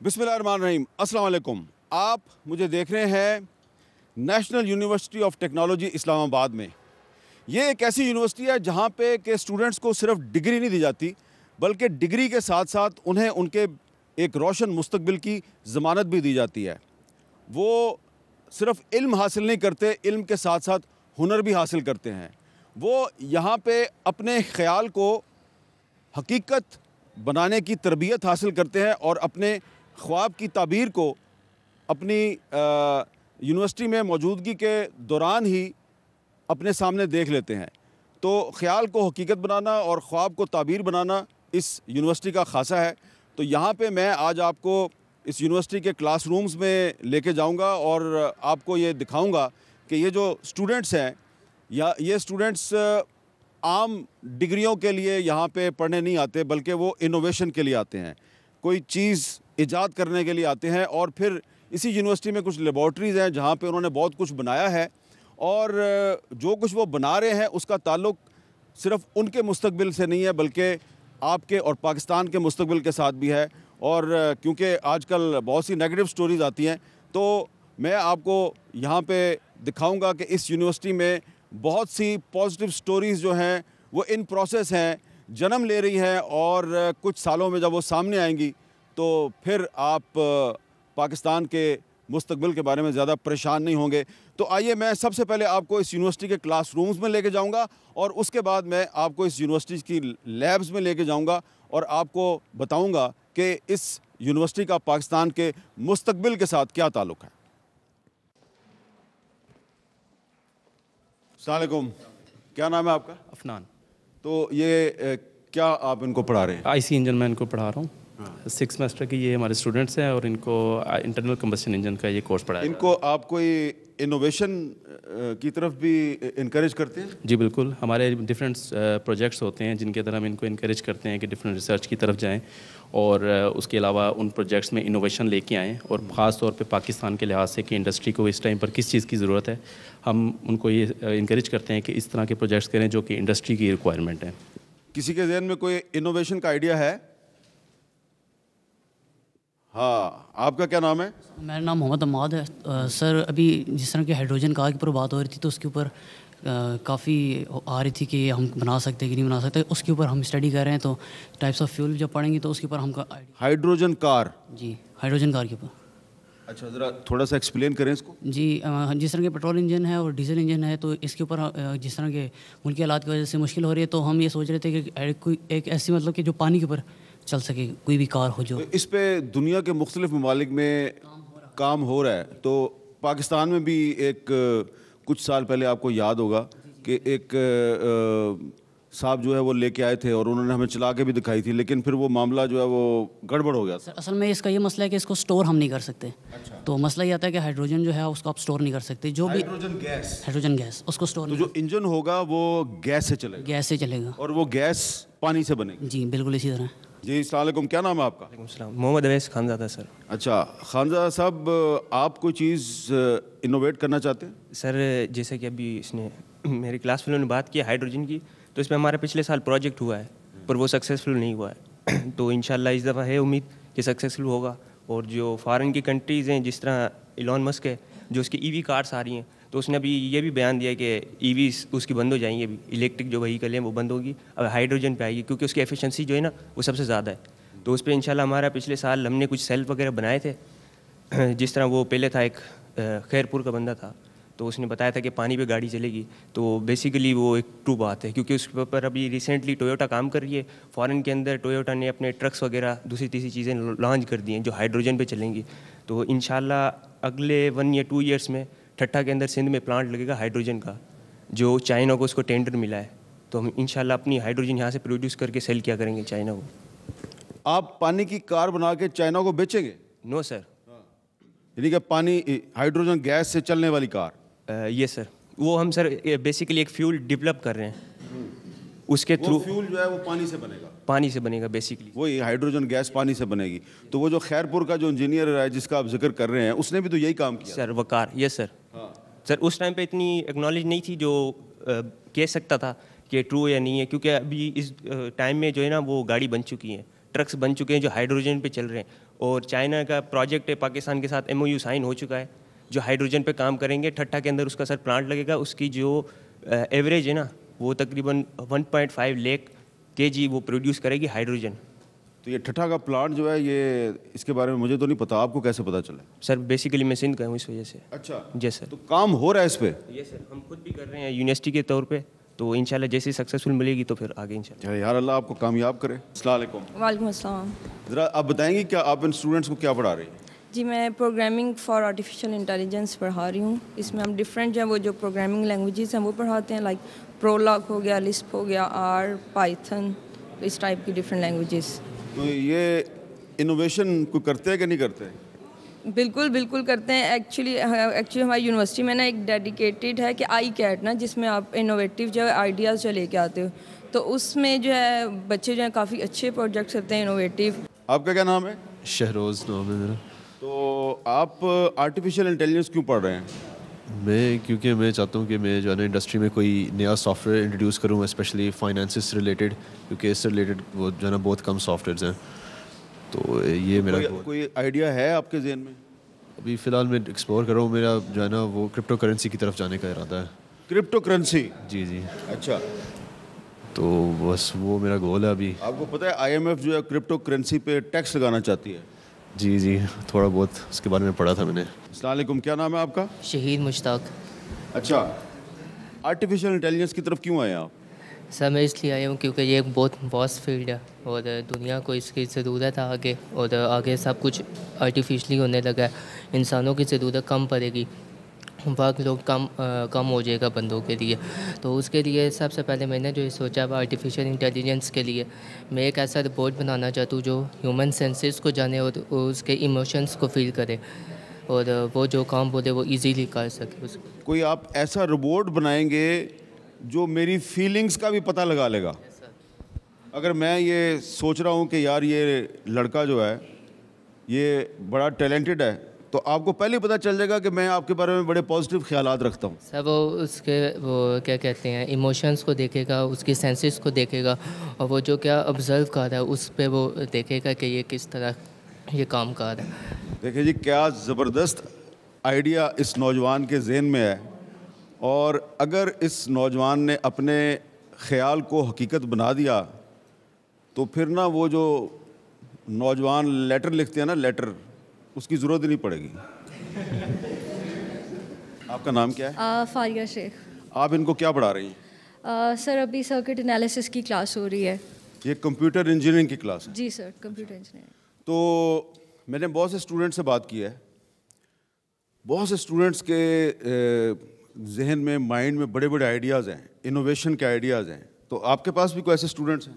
बिस्मिल्लाहिर्रहमानिर्रहीम, अस्सलाम वालेकुम। आप मुझे देख रहे हैं national university of technology Islamabad में। ये एक ऐसी यूनिवर्सिटी है जहाँ पे के स्टूडेंट्स को सिर्फ डिग्री नहीं दी जाती, बल्कि डिग्री के साथ साथ उन्हें उनके एक रोशन मुस्तकबिल की ज़मानत भी दी जाती है। वो सिर्फ इल्म हासिल नहीं करते, इल्म के साथ साथ हुनर भी हासिल करते हैं। वो यहाँ पे अपने ख़याल को हकीकत बनाने की तरबियत हासिल करते हैं और अपने ख्वाब की ताबीर को अपनी यूनिवर्सिटी में मौजूदगी के दौरान ही अपने सामने देख लेते हैं। तो ख़याल को हकीकत बनाना और ख्वाब को ताबीर बनाना इस यूनिवर्सिटी का ख़ासा है। तो यहाँ पे मैं आज आपको इस यूनिवर्सिटी के क्लासरूम्स में लेके जाऊँगा और आपको ये दिखाऊँगा कि ये जो स्टूडेंट्स हैं या ये स्टूडेंट्स आम डिग्रियों के लिए यहाँ पे पढ़ने नहीं आते, बल्कि वो इनोवेशन के लिए आते हैं, कोई चीज़ ईजाद करने के लिए आते हैं। और फिर इसी यूनिवर्सिटी में कुछ लेबॉर्ट्रीज़ हैं जहाँ पे उन्होंने बहुत कुछ बनाया है और जो कुछ वो बना रहे हैं उसका ताल्लुक़ सिर्फ उनके मुस्तकबिल से नहीं है, बल्कि आपके और पाकिस्तान के मुस्तकबिल के साथ भी है। और क्योंकि आजकल बहुत सी नेगेटिव स्टोरीज़ आती हैं, तो मैं आपको यहाँ पे दिखाऊंगा कि इस यूनिवर्सिटी में बहुत सी पॉजिटिव स्टोरीज़ जो हैं वो इन प्रोसेस हैं, जन्म ले रही हैं और कुछ सालों में जब वो सामने आएंगी तो फिर आप पाकिस्तान के मुस्तकबिल के बारे में ज़्यादा परेशान नहीं होंगे। तो आइए मैं सबसे पहले आपको इस यूनिवर्सिटी के क्लासरूम्स में लेके जाऊंगा और उसके बाद मैं आपको इस यूनिवर्सिटी की लैब्स में लेके जाऊंगा और आपको बताऊंगा कि इस यूनिवर्सिटी का पाकिस्तान के मुस्तकबिल के साथ क्या ताल्लुक़ है। अस्सलाम वालेकुम, क्या नाम है आपका? अफनान। तो ये क्या आप इनको पढ़ा रहे हैं? आईसी इंजन मैं इनको पढ़ा रहा हूँ। 6 सेमेस्टर की ये हमारे स्टूडेंट्स हैं और इनको इंटरनल कंबस्शन इंजन का ये कोर्स पढ़ाया। इनको आप कोई इनोवेशन की तरफ भी इनकरेज करते हैं? जी बिल्कुल, हमारे डिफरेंट प्रोजेक्ट्स होते हैं जिनके अंदर हम इनको इनकरेज करते हैं कि डिफरेंट रिसर्च की तरफ जाएं और उसके अलावा उन प्रोजेक्ट्स में इनोवेशन लेके आएँ और ख़ास तौर पे पाकिस्तान के लिहाज से कि इंडस्ट्री को इस टाइम पर किस चीज़ की ज़रूरत है, हम उनको ये इनकरेज करते हैं कि इस तरह के प्रोजेक्ट्स करें जो कि इंडस्ट्री की रिक्वायरमेंट है। किसी के जहन में कोई इनोवेशन का आइडिया है? हाँ, आपका क्या नाम है? मेरा नाम मोहम्मद अम्माद है। सर, अभी जिस तरह की हाइड्रोजन कार के ऊपर बात हो रही थी तो उसके ऊपर काफ़ी आ रही थी कि हम बना सकते हैं कि नहीं बना सकते, उसके ऊपर हम स्टडी कर रहे हैं। तो टाइप्स ऑफ फ्यूल जब पढ़ेंगे तो उसके ऊपर हमका हाइड्रोजन कार? जी, हाइड्रोजन कार के ऊपर। अच्छा, ज़रा थोड़ा सा एक्सप्लेन करें इसको। जी, जिस तरह के पेट्रोल इंजन है और डीजल इंजन है, तो इसके ऊपर जिस तरह के मुल्की हालात की वजह से मुश्किल हो रही है, तो हम ये सोच रहे थे कि कोई एक ऐसी मतलब कि जो पानी के ऊपर चल सके, कोई भी कार हो जो। इस पे दुनिया के मुख्तलिफ ममालिक में काम हो रहा है। तो पाकिस्तान में भी एक कुछ साल पहले आपको याद होगा कि एक साहब जो है वो लेके आए थे और उन्होंने हमें चला के भी दिखाई थी, लेकिन फिर वो मामला जो है वो गड़बड़ हो गया। सर, असल में इसका ये मसला है कि इसको स्टोर हम नहीं कर सकते। अच्छा। तो मसला ये आता है कि हाइड्रोजन जो है उसको आप स्टोर नहीं कर सकते। जो भी हाइड्रोजन गैस उसको स्टोर, तो जो इंजन होगा वो गैस से चलेगा? गैस से चलेगा। और वो गैस पानी से बनेगी? जी बिल्कुल इसी तरह। जी, अस्सलाम वालेकुम, क्या नाम है आपका? मोहम्मद अवैस खानज़ादा सर। अच्छा खानज़ादा साहब, आप कोई चीज़ इनोवेट करना चाहते हैं? सर, जैसे कि अभी इसने मेरी क्लास फेलो ने बात की हाइड्रोजन की, तो इसमें हमारा पिछले साल प्रोजेक्ट हुआ है पर वो सक्सेसफुल नहीं हुआ है। तो इंशाल्लाह इस दफ़ा है उम्मीद कि सक्सेसफुल होगा। और जो फॉरेन की कंट्रीज़ हैं, जिस तरह इलॉन मस्क है जो उसकी ईवी कार्स आ रही हैं, तो उसने अभी ये भी बयान दिया कि ईवी उसकी बंद हो जाएंगी, अभी इलेक्ट्रिक जो व्हीकल हैं वो बंद होगी, अब हाइड्रोजन पे आएगी क्योंकि उसकी एफिशिएंसी जो है ना वो सबसे ज़्यादा है। तो उस पर इंशाल्लाह हमारा पिछले साल हमने कुछ सेल्फ वगैरह बनाए थे। जिस तरह वो पहले था एक खैरपुर का बंदा था, तो उसने बताया था कि पानी पे गाड़ी चलेगी। तो बेसिकली वो एक ट्रू बात है क्योंकि उसके ऊपर अभी रिसेंटली टोयोटा काम कर रही है। फ़ॉरेन के अंदर टोयोटा ने अपने ट्रक्स वगैरह दूसरी तीसरी चीज़ें लॉन्च कर दी हैं जो हाइड्रोजन पे चलेंगी। तो इंशाल्लाह अगले 1 या 2 ईयर्स में ठट्ठा के अंदर सिंध में प्लांट लगेगा हाइड्रोजन का, जो चाइना को उसको टेंडर मिला है। तो हम इंशाल्लाह अपनी हाइड्रोजन यहाँ से प्रोड्यूस करके सेल किया करेंगे चाइना को। आप पानी की कार बना के चाइना को बेचेंगे? No sir. यानी कि पानी हाइड्रोजन गैस से चलने वाली कार? ये सर, वो हम सर बेसिकली एक फ्यूल डेवलप कर रहे हैं, उसके थ्रू फ्यूल जो है वो पानी से बनेगा? पानी से बनेगा बेसिकली, वही हाइड्रोजन गैस पानी से बनेगी। तो वो जो खैरपुर का जो इंजीनियर है जिसका आप जिक्र कर रहे हैं, उसने भी तो यही काम किया सर। वकार, यस सर। हाँ। सर, उस टाइम पे इतनी एक्नॉलेज नहीं थी जो कह सकता था कि ट्रू या नहीं है, क्योंकि अभी इस टाइम में जो है ना वो गाड़ी बन चुकी है, ट्रक्स बन चुके हैं जो हाइड्रोजन पे चल रहे हैं और चाइना का प्रोजेक्ट है पाकिस्तान के साथ MOU साइन हो चुका है जो हाइड्रोजन पे काम करेंगे। ठट्ठा के अंदर उसका सर प्लांट लगेगा, उसकी जो एवरेज है ना वो तकरीबन 1.5 लाख kg वो प्रोड्यूस करेगी हाइड्रोजन। तो ये ठट्ठा का प्लांट जो है, ये इसके बारे में मुझे तो नहीं पता, आपको कैसे पता चला? सर बेसिकली मैं सिंध का हूँ इस वजह से। अच्छा, जी सर। तो काम हो रहा है इस पे? ये सर हम खुद भी कर रहे हैं यूनिवर्सिटी के तौर पे, तो इंशाल्लाह जैसे सक्सेसफुल मिलेगी तो फिर आगे इंशाल्लाह। यार अल्लाह आपको कामयाब करे। अस्सलाम वालेकुम। वालेकुम अस्सलाम। ज़रा आप बताएंगी क्या आप इन स्टूडेंट्स को क्या पढ़ा रही हैं? जी मैं प्रोग्रामिंग फॉर आर्टिफिशियल इंटेलिजेंस पढ़ा रही हूँ। इसमें हम डिफरेंट जो है वो जो प्रोग्रामिंग लैंग्वेजेस हैं वो पढ़ाते हैं, लाइक प्रोलॉग हो गया, लिस्प हो गया, R, पाइथन, इस टाइप की डिफरेंट लैंग्वेजेस। तो ये इनोवेशन को करते हैं कि नहीं करते? बिल्कुल बिल्कुल करते हैं। एक्चुअली हमारी यूनिवर्सिटी में ना एक डेडिकेटेड है कि ICAT ना, जिसमें आप इनोवेटिव जो आइडियाज़ जो लेके आते हो, तो उसमें जो है बच्चे जो हैं काफ़ी अच्छे प्रोजेक्ट्स करते हैं इनोवेटिव। आपका क्या नाम है? शहरोज़ नाम है मेरा। तो आप आर्टिफिशियल इंटेलिजेंस क्यों पढ़ रहे हैं? क्योंकि मैं चाहता हूँ कि मैं जो है ना इंडस्ट्री में कोई नया सॉफ्टवेयर इंट्रोड्यूस करूँ, स्पेशली फाइनेंस से रिलेटेड, क्योंकि इससे रिलेटेड वो जो है ना बहुत कम सॉफ्टवेयर्स हैं। तो ये मेरा कोई आइडिया है आपके जहन में? अभी फ़िलहाल मैं एक्सप्लोर कर रहा हूँ, मेरा जो है ना वो क्रिप्टो करेंसी की तरफ जाने का इरादा है। Crypto currency? जी जी। अच्छा, तो बस वो मेरा गोल है अभी। आपको पता है IMF जो है क्रिप्टो करेंसी पे टैक्स लगाना चाहती है? जी जी, थोड़ा बहुत उसके बारे में पढ़ा था मैंने। अस्सलाम वालेकुम, क्या नाम है आपका? शहीद मुश्ताक। अच्छा, आर्टिफिशियल इंटेलिजेंस की तरफ क्यों आए आप? सर मैं इसलिए आया हूँ क्योंकि ये एक बहुत वास्ट फील्ड है और दुनिया को इसकी ज़रूरत है आगे, और आगे सब कुछ आर्टिफिशली होने लगा है। इंसानों की ज़रूरत कम पड़ेगी, वर्क लोड कम हो जाएगा बंदों के लिए। तो उसके लिए सबसे पहले मैंने जो सोचा है आर्टिफिशियल इंटेलिजेंस के लिए मैं एक ऐसा रिपोर्ट बनाना चाहता हूँ जो ह्यूमन सेंसेस को जाने और उसके इमोशंस को फील करे, और वो जो काम बोले वो इजीली कर सके उसको। कोई आप ऐसा रोबोट बनाएंगे जो मेरी फीलिंग्स का भी पता लगा लेगा? अगर मैं ये सोच रहा हूँ कि यार ये लड़का जो है ये बड़ा टैलेंटेड है, तो आपको पहले ही पता चल जाएगा कि मैं आपके बारे में बड़े पॉजिटिव ख्यालात रखता हूँ। सब वो उसके वो क्या कहते हैं इमोशंस को देखेगा, उसकी सेंसेस को देखेगा, और वो जो क्या ऑब्ज़र्व कर रहा है उस पे वो देखेगा कि ये किस तरह ये काम कर रहा है। देखिए जी, क्या ज़बरदस्त आइडिया इस नौजवान के जहन में है, और अगर इस नौजवान ने अपने ख़्याल को हकीकत बना दिया तो फिर ना वो जो नौजवान लेटर लिखते हैं ना, लेटर, उसकी ज़रूरत ही नहीं पड़ेगी। आपका नाम क्या है? फारिया शेख। आप इनको क्या पढ़ा रही हैं? सर अभी सर्किट एनालिसिस की क्लास हो रही है। ये कंप्यूटर इंजीनियरिंग की क्लास है? जी सर, कंप्यूटर इंजीनियरिंग। तो मैंने बहुत से स्टूडेंट से बात की है, बहुत से स्टूडेंट्स के जहन में, माइंड में बड़े बड़े आइडियाज़ हैं, इनोवेशन के आइडियाज़ हैं। तो आपके पास भी कोई ऐसे स्टूडेंट्स हैं?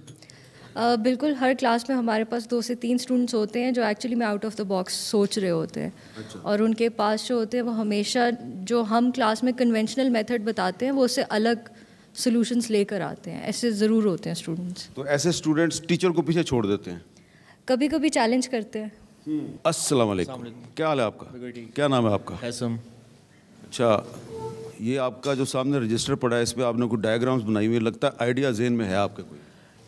बिल्कुल, हर क्लास में हमारे पास 2 से 3 स्टूडेंट्स होते हैं जो एक्चुअली में आउट ऑफ द बॉक्स सोच रहे होते हैं। अच्छा। और उनके पास जो होते हैं वो हमेशा जो हम क्लास में कन्वेंशनल मेथड बताते हैं वो उससे अलग सोल्यूशंस लेकर आते हैं। ऐसे ज़रूर होते हैं स्टूडेंट्स। तो ऐसे स्टूडेंट्स टीचर को पीछे छोड़ देते हैं? कभी कभी चैलेंज करते हैं। अस्सलाम वालेकुम, क्या हाल है आपका? क्या नाम है आपका? हैसम। अच्छा, ये आपका जो सामने रजिस्टर पड़ा है, इस पर आपने कुछ डायग्राम्स बनाई हुई है, लगता है आइडिया जहन में है आपके कोई?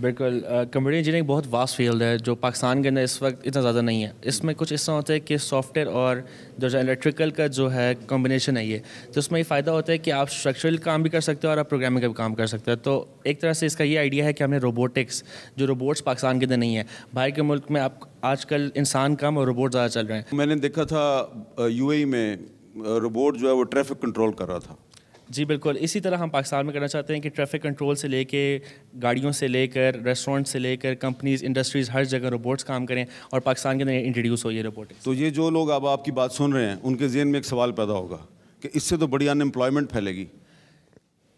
बिल्कुल, कंप्यूटर इंजीनियरिंग बहुत वास्ट फील्ड है जो पाकिस्तान के अंदर इस वक्त इतना ज़्यादा नहीं है। इसमें कुछ इस तरह होता है कि सॉफ्टवेयर और जो इलेक्ट्रिकल का जो है कॉम्बिनेशन है ये, तो उसमें ये फ़ायदा होता है कि आप स्ट्रक्चरल काम भी कर सकते हो और आप प्रोग्रामिंग का भी काम कर सकते हो। तो एक तरह से इसका ये आइडिया है कि हमने रोबोटिक्स, जो रोबोट्स पाकिस्तान के अंदर नहीं है, बाहर के मुल्क में आप आजकल इंसान कम और रोबोट ज़्यादा चल रहे हैं। मैंने देखा था UAE में रोबोट जो है वो ट्रैफिक कंट्रोल कर रहा था। जी बिल्कुल, इसी तरह हम पाकिस्तान में करना चाहते हैं कि ट्रैफिक कंट्रोल से लेके गाड़ियों से लेकर रेस्टोरेंट से लेकर कंपनीज, इंडस्ट्रीज़, हर जगह रोबोट्स काम करें और पाकिस्तान के अंदर इंट्रोड्यूस हो ये रोबोटिक्स। तो ये जो लोग अब आपकी बात सुन रहे हैं उनके जहन में एक सवाल पैदा होगा कि इससे तो बड़ी अनएम्प्लॉयमेंट फैलेगी।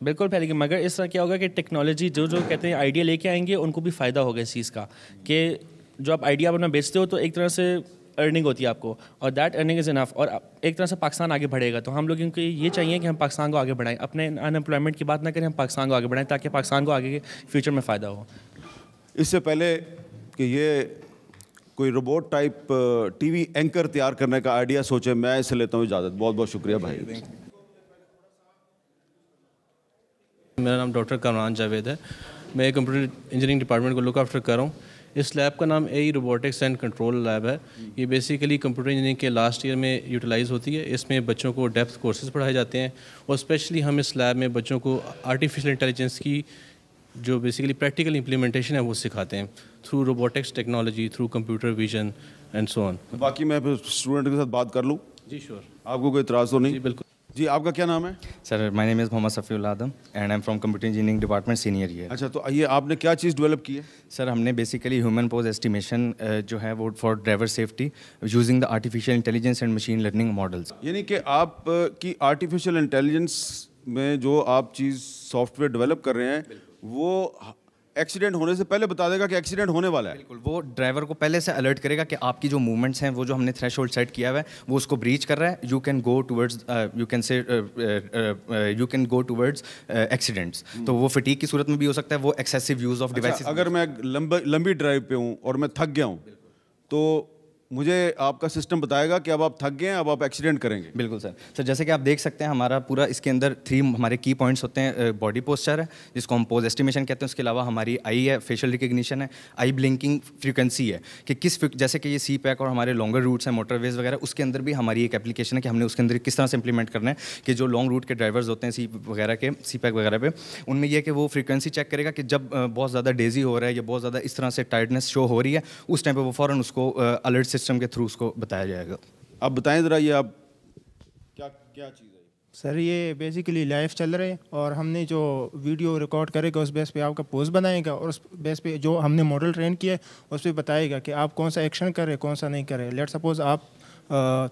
बिल्कुल फैलेगी, मगर इस तरह क्या होगा कि टेक्नोलॉजी जो कहते हैं आइडिया लेके आएंगे उनको भी फ़ायदा होगा इस चीज़ का, कि जो आप आइडिया अपना बेचते हो तो एक तरह से अर्निंग होती है आपको, और दैट अर्निंग इज़ इनफ, और एक तरह से पाकिस्तान आगे बढ़ेगा। तो हम लोगों को ये चाहिए कि हम पाकिस्तान को आगे बढ़ाएं, अपने अनएम्प्लॉयमेंट की बात ना करें, हम पाकिस्तान को आगे बढ़ाएं ताकि पाकिस्तान को आगे के फ्यूचर में फ़ायदा हो। इससे पहले कि ये कोई रोबोट टाइप TV एंकर तैयार करने का आइडिया सोचे, मैं इससे लेता हूँ इजाज़त। बहुत बहुत शुक्रिया भाई। मेरा नाम डॉक्टर कमरान जावेद है। मैं कंप्यूटर इंजीनियरिंग डिपार्टमेंट को लुक आफ्टर कर रहा हूँ। इस लैब का नाम AI robotics and control lab है। ये बेसिकली कंप्यूटर इंजीनियरिंग के लास्ट ईयर में यूटिलाइज़ होती है। इसमें बच्चों को डेप्थ कोर्सेज पढ़ाए जाते हैं और स्पेशली हम इस लैब में बच्चों को आर्टिफिशियल इंटेलिजेंस की जो बेसिकली प्रैक्टिकल इम्प्लीमेंटेशन है वो सिखाते हैं through robotics technology, through computer vision and so on. बाकी मैं फिर स्टूडेंट के साथ बात कर लूँ? जी श्योर। आपको कोई इतराज़ तो नहीं? जी बिल्कुल। जी, आपका क्या नाम है? Sir my name is Mohammad Safiul Adam and I am from computer engineering department senior year. अच्छा, तो ये आपने क्या चीज़ डेवलप की है? सर हमने बेसिकली ह्यूमन पोज एस्टिमेशन जो है वो for driver safety using the artificial intelligence and machine learning models. यानी कि आप की आर्टिफिशियल इंटेलिजेंस में जो आप चीज़ सॉफ्टवेयर डेवलप कर रहे हैं वो एक्सीडेंट होने से पहले बता देगा कि एक्सीडेंट होने वाला है। बिल्कुल, वो ड्राइवर को पहले से अलर्ट करेगा कि आपकी जो मूवमेंट्स हैं वो जो हमने थ्रेशोल्ड सेट किया हुआ है वो उसको ब्रीच कर रहा है। You can go towards accidents. तो वो फटीग की सूरत में भी हो सकता है, वो एक्सेसिव यूज़ ऑफ डिवाइसेस। अगर मैं लंबी ड्राइव पे हूँ और मैं थक गया हूँ तो मुझे आपका सिस्टम बताएगा कि अब आप थक गए हैं, अब आप एक्सीडेंट करेंगे। बिल्कुल सर। सर जैसे कि आप देख सकते हैं हमारा पूरा इसके अंदर 3 हमारे की पॉइंट्स होते हैं। बॉडी पोस्चर है जिसको हम पोज एस्टिमेशन कहते हैं, उसके अलावा हमारी आई है, फेशियल रिकग्निशन है, आई ब्लिंकिंग फ्रीक्वेंसी है कि जैसे कि ये CPAC और हमारे लॉन्गर रूट्स हैं, मोटरवेज वगैरह, उसके अंदर भी हमारी एक एप्लीकेशन है कि हमने उसके अंदर किस तरह से इंप्लीमेंट करना है कि जो लॉन्ग रूट के ड्राइवर्स होते हैं CPAC वगैरह पे, उनमें यह कि वो फ्रीक्वेंसी चेक करेगा कि जब बहुत ज़्यादा डेजी हो रहा है या बहुत ज़्यादा इस तरह से टायर्डनेस शो हो रही है, उस टाइम पर वो फ़ौरन उसको अलर्ट सिस्टम के थ्रू उसको बताया जाएगा। आप बताएं ज़रा, ये आप क्या चीज़ है? सर ये बेसिकली लाइव चल रहे हैं और हमने जो वीडियो रिकॉर्ड करेगा उस बेस पे आपका पोस्ट बनाएगा और उस बेस पे जो हमने मॉडल ट्रेन किया है उस पर बताएगा कि आप कौन सा एक्शन करें कौन सा नहीं करें। लेट सपोज आप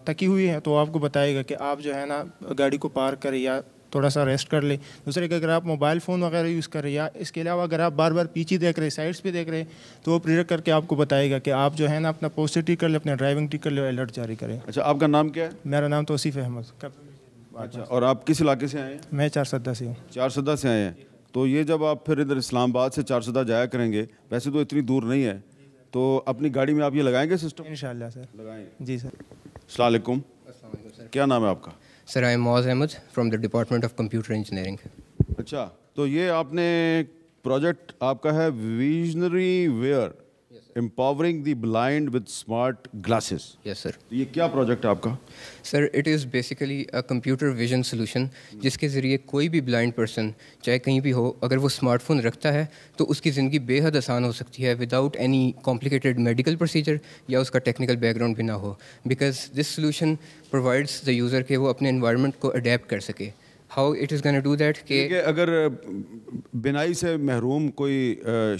थकी हुई हैं तो आपको बताएगा कि आप जो है ना गाड़ी को पार्क करें या थोड़ा सा रेस्ट कर ले। दूसरे कि अगर आप मोबाइल फ़ोन वगैरह यूज़ कर रहे हैं या इसके अलावा अगर आप बार बार पीछे देख रहे हैं, साइड्स पे देख रहे हैं, तो वो प्रिडिक्ट करके आपको बताएगा कि आप जो है ना अपना पोस्ट ठीक कर ले, अपना ड्राइविंग ठीक कर ले, अलर्ट जारी करें। अच्छा, आपका नाम क्या है? मेरा नाम तौसीफ़ अहमद। अच्छा, और आप किस इलाके से आए हैं? मैं 4 से हूँ। 4 से आए हैं। तो ये जब आप फिर इधर इस्लामाबाद से 4 जाया करेंगे, वैसे तो इतनी दूर नहीं है, तो अपनी गाड़ी में आप ये लगाएंगे सिस्टम? इंशाल्लाह सर लगाएंगे। जी सर। अस्सलाम वालेकुम। क्या नाम है आपका? Sir I am Moaz Ahmed from the department of computer engineering. अच्छा, तो ये आपने प्रोजेक्ट आपका है visionary wear empowering the blind with smart glasses. Yes sir. ये क्या प्रोजेक्ट है आपका? Sir it is basically a computer vision solution जिसके ज़रिए कोई भी ब्लाइंड पर्सन चाहे कहीं भी हो, अगर वो स्मार्टफोन रखता है तो उसकी ज़िंदगी बेहद आसान हो सकती है without any complicated medical procedure या उसका टेक्निकल बैकग्राउंड भी ना हो, because this solution provides the user के वो अपने इन्वायरमेंट को अडेप्ट कर सके। How it is gonna do that कि अगर बिनाई से महरूम कोई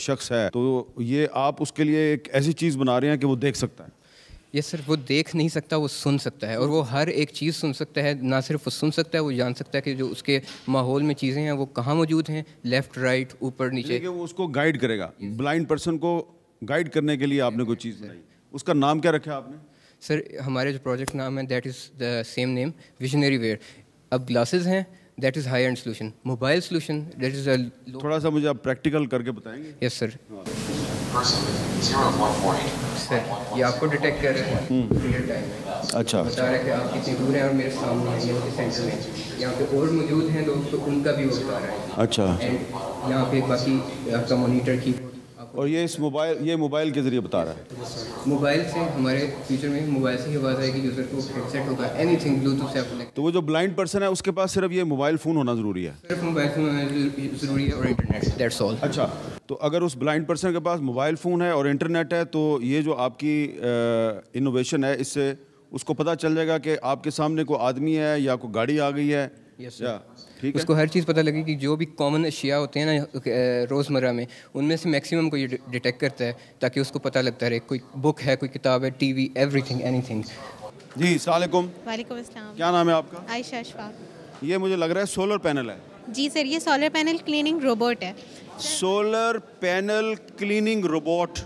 शख्स है तो ये आप उसके लिए एक ऐसी चीज़ बना रहे हैं कि वो देख सकता है। यस सर, वो देख नहीं सकता, वो सुन सकता है और वो हर एक चीज़ सुन सकता है। ना सिर्फ वो सुन सकता है, वो जान सकता है कि जो उसके माहौल में चीज़ें हैं वो कहाँ मौजूद हैं, लेफ़्ट राइट ऊपर नीचे। वो उसको गाइड करेगा। ब्लाइंड पर्सन को गाइड करने के लिए आपने कोई चीज़ बनाई, उसका नाम क्या रखा आपने? सर हमारे जो प्रोजेक्ट नाम है that is the same name, visionary wear. अब ग्लासेस हैं that is high end solution, mobile solution that is थोड़ा सा मुझे आप प्रैक्टिकल करके बताएंगे? Yes sir. सर ये आपको डिटेक्ट कर रहे हैं रियल टाइम में। अच्छा, बता रहे हैं कि आप कितनी दूर हैं और मेरे सामने हैं, ये सेंटर में यहाँ पे और मौजूद हैं लोग तो उनका भी वो बता रहा है। अच्छा, एंड यहाँ पे बाकी आपका मॉनिटर की और ये इस मोबाइल के ज़रिए बता रहा है। मोबाइल से हमारे फ्यूचर में मोबाइल से ही आवाज़ आएगी, यूज़र को हेडसेट होगा, एनीथिंग ब्लूटूथ से आप कनेक्ट। तो वो जो ब्लाइंड पर्सन है उसके पास सिर्फ ये मोबाइल फ़ोन होना ज़रूरी है? सिर्फ मोबाइल फ़ोन होना ज़रूरी है और इंटरनेट, दैट्स ऑल। अच्छा, तो अगर उस ब्लाइंड पर्सन के पास मोबाइल फ़ोन है और इंटरनेट है तो ये जो आपकी इनोवेशन है इससे उसको पता चल जाएगा कि आपके सामने कोई आदमी है या कोई गाड़ी आ गई है। ठीक है, उसको हर चीज़ पता लगे कि जो भी कॉमन अशिया होते हैं ना रोज़मर्रा में, उनमें से मैक्सिमम को ये डिटेक्ट करता है ताकि उसको पता लगता रहे कोई बुक है, कोई किताब है, टीवी, एवरीथिंग, एनीथिंग। जी अस्सलाम वालेकुम। वालेकुम अस्सलाम। क्या नाम है आपका? आयशा अशफाक। ये मुझे लग रहा है सोलर पैनल है। जी सर, ये सोलर पैनल क्लीनिंग रोबोट है। Solar panel cleaning robot,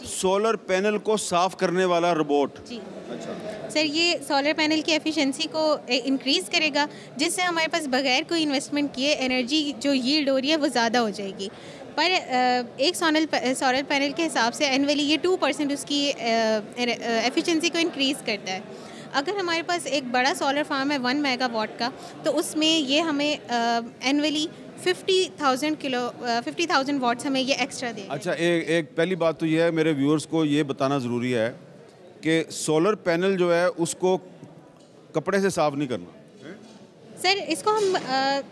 solar panel को साफ करने वाला रोबोट। जी अच्छा सर, ये सोलर पैनल की एफिशिएंसी को इंक्रीज़ करेगा जिससे हमारे पास बगैर कोई इन्वेस्टमेंट किए एनर्जी जो यील्ड हो रही है वो ज़्यादा हो जाएगी। पर एक सोलर पैनल के हिसाब से एनुअली ये 2% उसकी एफिशिएंसी को इंक्रीज़ करता है। अगर हमारे पास एक बड़ा सोलर फार्म है 1 मेगावाट का तो उसमें ये हमें एनुअली 50,000 वाट्स हमें ये एक्स्ट्रा देगा। अच्छा, एक पहली बात तो ये है, मेरे व्यूअर्स को ये बताना ज़रूरी है कि सोलर पैनल जो है उसको कपड़े से साफ़ नहीं करना। सर इसको हम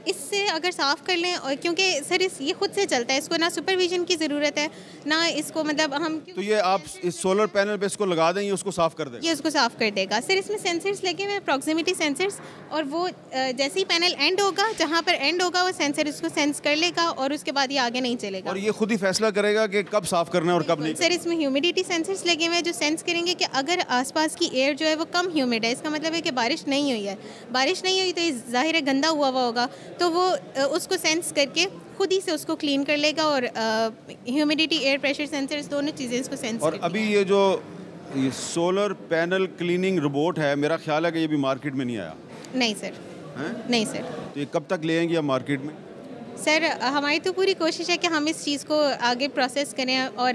इससे अगर साफ़ कर लें, और क्योंकि सर ये खुद से चलता है, इसको ना सुपरविजन की ज़रूरत है ना इसको, मतलब हम तो ये आप इस सोलर पैनल पे इसको लगा दें, ये उसको साफ़ कर दें? ये उसको साफ़ कर देगा। सर इसमें सेंसर्स लगे हुए हैं, प्रॉक्सिमिटी सेंसर्स, और वो जैसे ही पैनल एंड होगा, जहाँ पर एंड होगा वो सेंसर इसको सेंस कर लेगा और उसके बाद ये आगे नहीं चलेगा। और ये खुद ही फैसला करेगा कि कब साफ़ करना है और कब नहीं। सर इसमें ह्यूमिडिटी सेंसर्स लगे हुए हैं जो सेंस करेंगे कि अगर आसपास की एयर जो है वो कम ह्यूमिड है, इसका मतलब है कि बारिश नहीं हुई है। बारिश नहीं हुई तो ये ज़ाहिर है गंदा हुआ होगा, तो वो उसको सेंस करके खुद ही से उसको क्लीन कर लेगा, और ह्यूमिडिटी, एयर प्रेशर सेंसर्स दोनों चीज़ें इसको सेंस और अभी ये जो ये सोलर पैनल क्लीनिंग रोबोट है, मेरा ख्याल है कि ये भी मार्केट में नहीं आया। नहीं सर, नहीं सर। तो ये कब तक ले आएंगे आप मार्केट में? सर हमारी तो पूरी कोशिश है कि हम इस चीज़ को आगे प्रोसेस करें और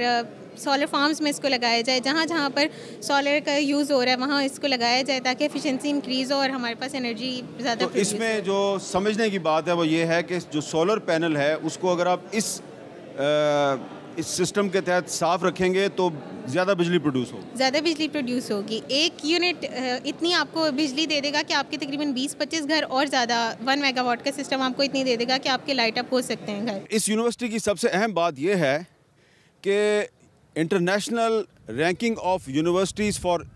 सोलर फार्म्स में इसको लगाया जाए, जहाँ जहाँ पर सोलर का यूज़ हो रहा है वहाँ इसको लगाया जाए ताकि एफिशिएंसी इंक्रीज़ हो और हमारे पास एनर्जी ज़्यादा। तो इसमें जो समझने की बात है वो ये है कि जो सोलर पैनल है उसको अगर आप इस सिस्टम के तहत साफ़ रखेंगे तो ज़्यादा बिजली प्रोड्यूस होगी। ज़्यादा बिजली प्रोड्यूस होगी। एक यूनिट इतनी आपको बिजली दे देगा कि आपके तकरीबन 20-25 घर और ज़्यादा 1 मेगावाट का सिस्टम आपको इतनी दे देगा कि आपके लाइट अप हो सकते हैं घर। इस यूनिवर्सिटी की सबसे अहम बात यह है कि international ranking of universities for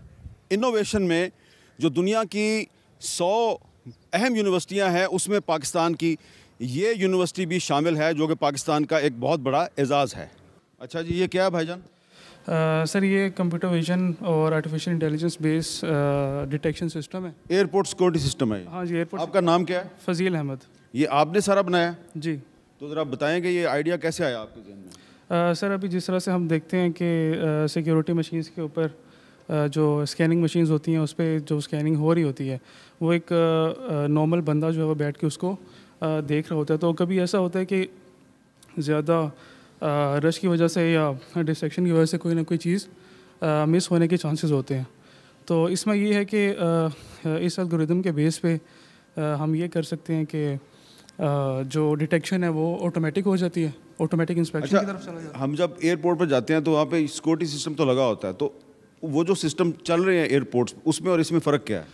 innovation में जो दुनिया की 100 अहम यूनिवर्सिटियां हैं उसमें पाकिस्तान की ये यूनिवर्सिटी भी शामिल है, जो कि पाकिस्तान का एक बहुत बड़ा एजाज़ है। अच्छा जी, ये क्या है भाईजान? सर ये कंप्यूटर विजन और artificial intelligence base detection system है, एयरपोर्ट सिक्योरिटी सिस्टम है। हाँ जी, एयरपोर्ट। आपका नाम क्या है? फजील अहमद। ये आपने सारा बनाया? जी। तो ज़रा बताएं कि ये आइडिया कैसे आया आपके जहन में? सर अभी जिस तरह से हम देखते हैं कि सिक्योरिटी मशीन्स के ऊपर जो स्कैनिंग मशीन्स होती हैं उस पर जो स्कैनिंग हो रही होती है वो एक नॉर्मल बंदा जो है वो बैठ के उसको देख रहा होता है, तो कभी ऐसा होता है कि ज़्यादा रश की वजह से या डिस्ट्रैक्शन की वजह से कोई ना कोई चीज़ मिस होने के चांसेस होते हैं। तो इसमें ये है कि इस एल्गोरिदम के बेस पे हम ये कर सकते हैं कि जो डिटेक्शन है वो ऑटोमेटिक हो जाती है, ऑटोमेटिक इंस्पेक्शन की तरफ चला जाता है। हम जब एयरपोर्ट पर जाते हैं तो वहाँ पे सिक्योरिटी सिस्टम तो लगा होता है, तो वो जो सिस्टम चल रहे हैं एयरपोर्ट्स उसमें और इसमें फ़र्क क्या है?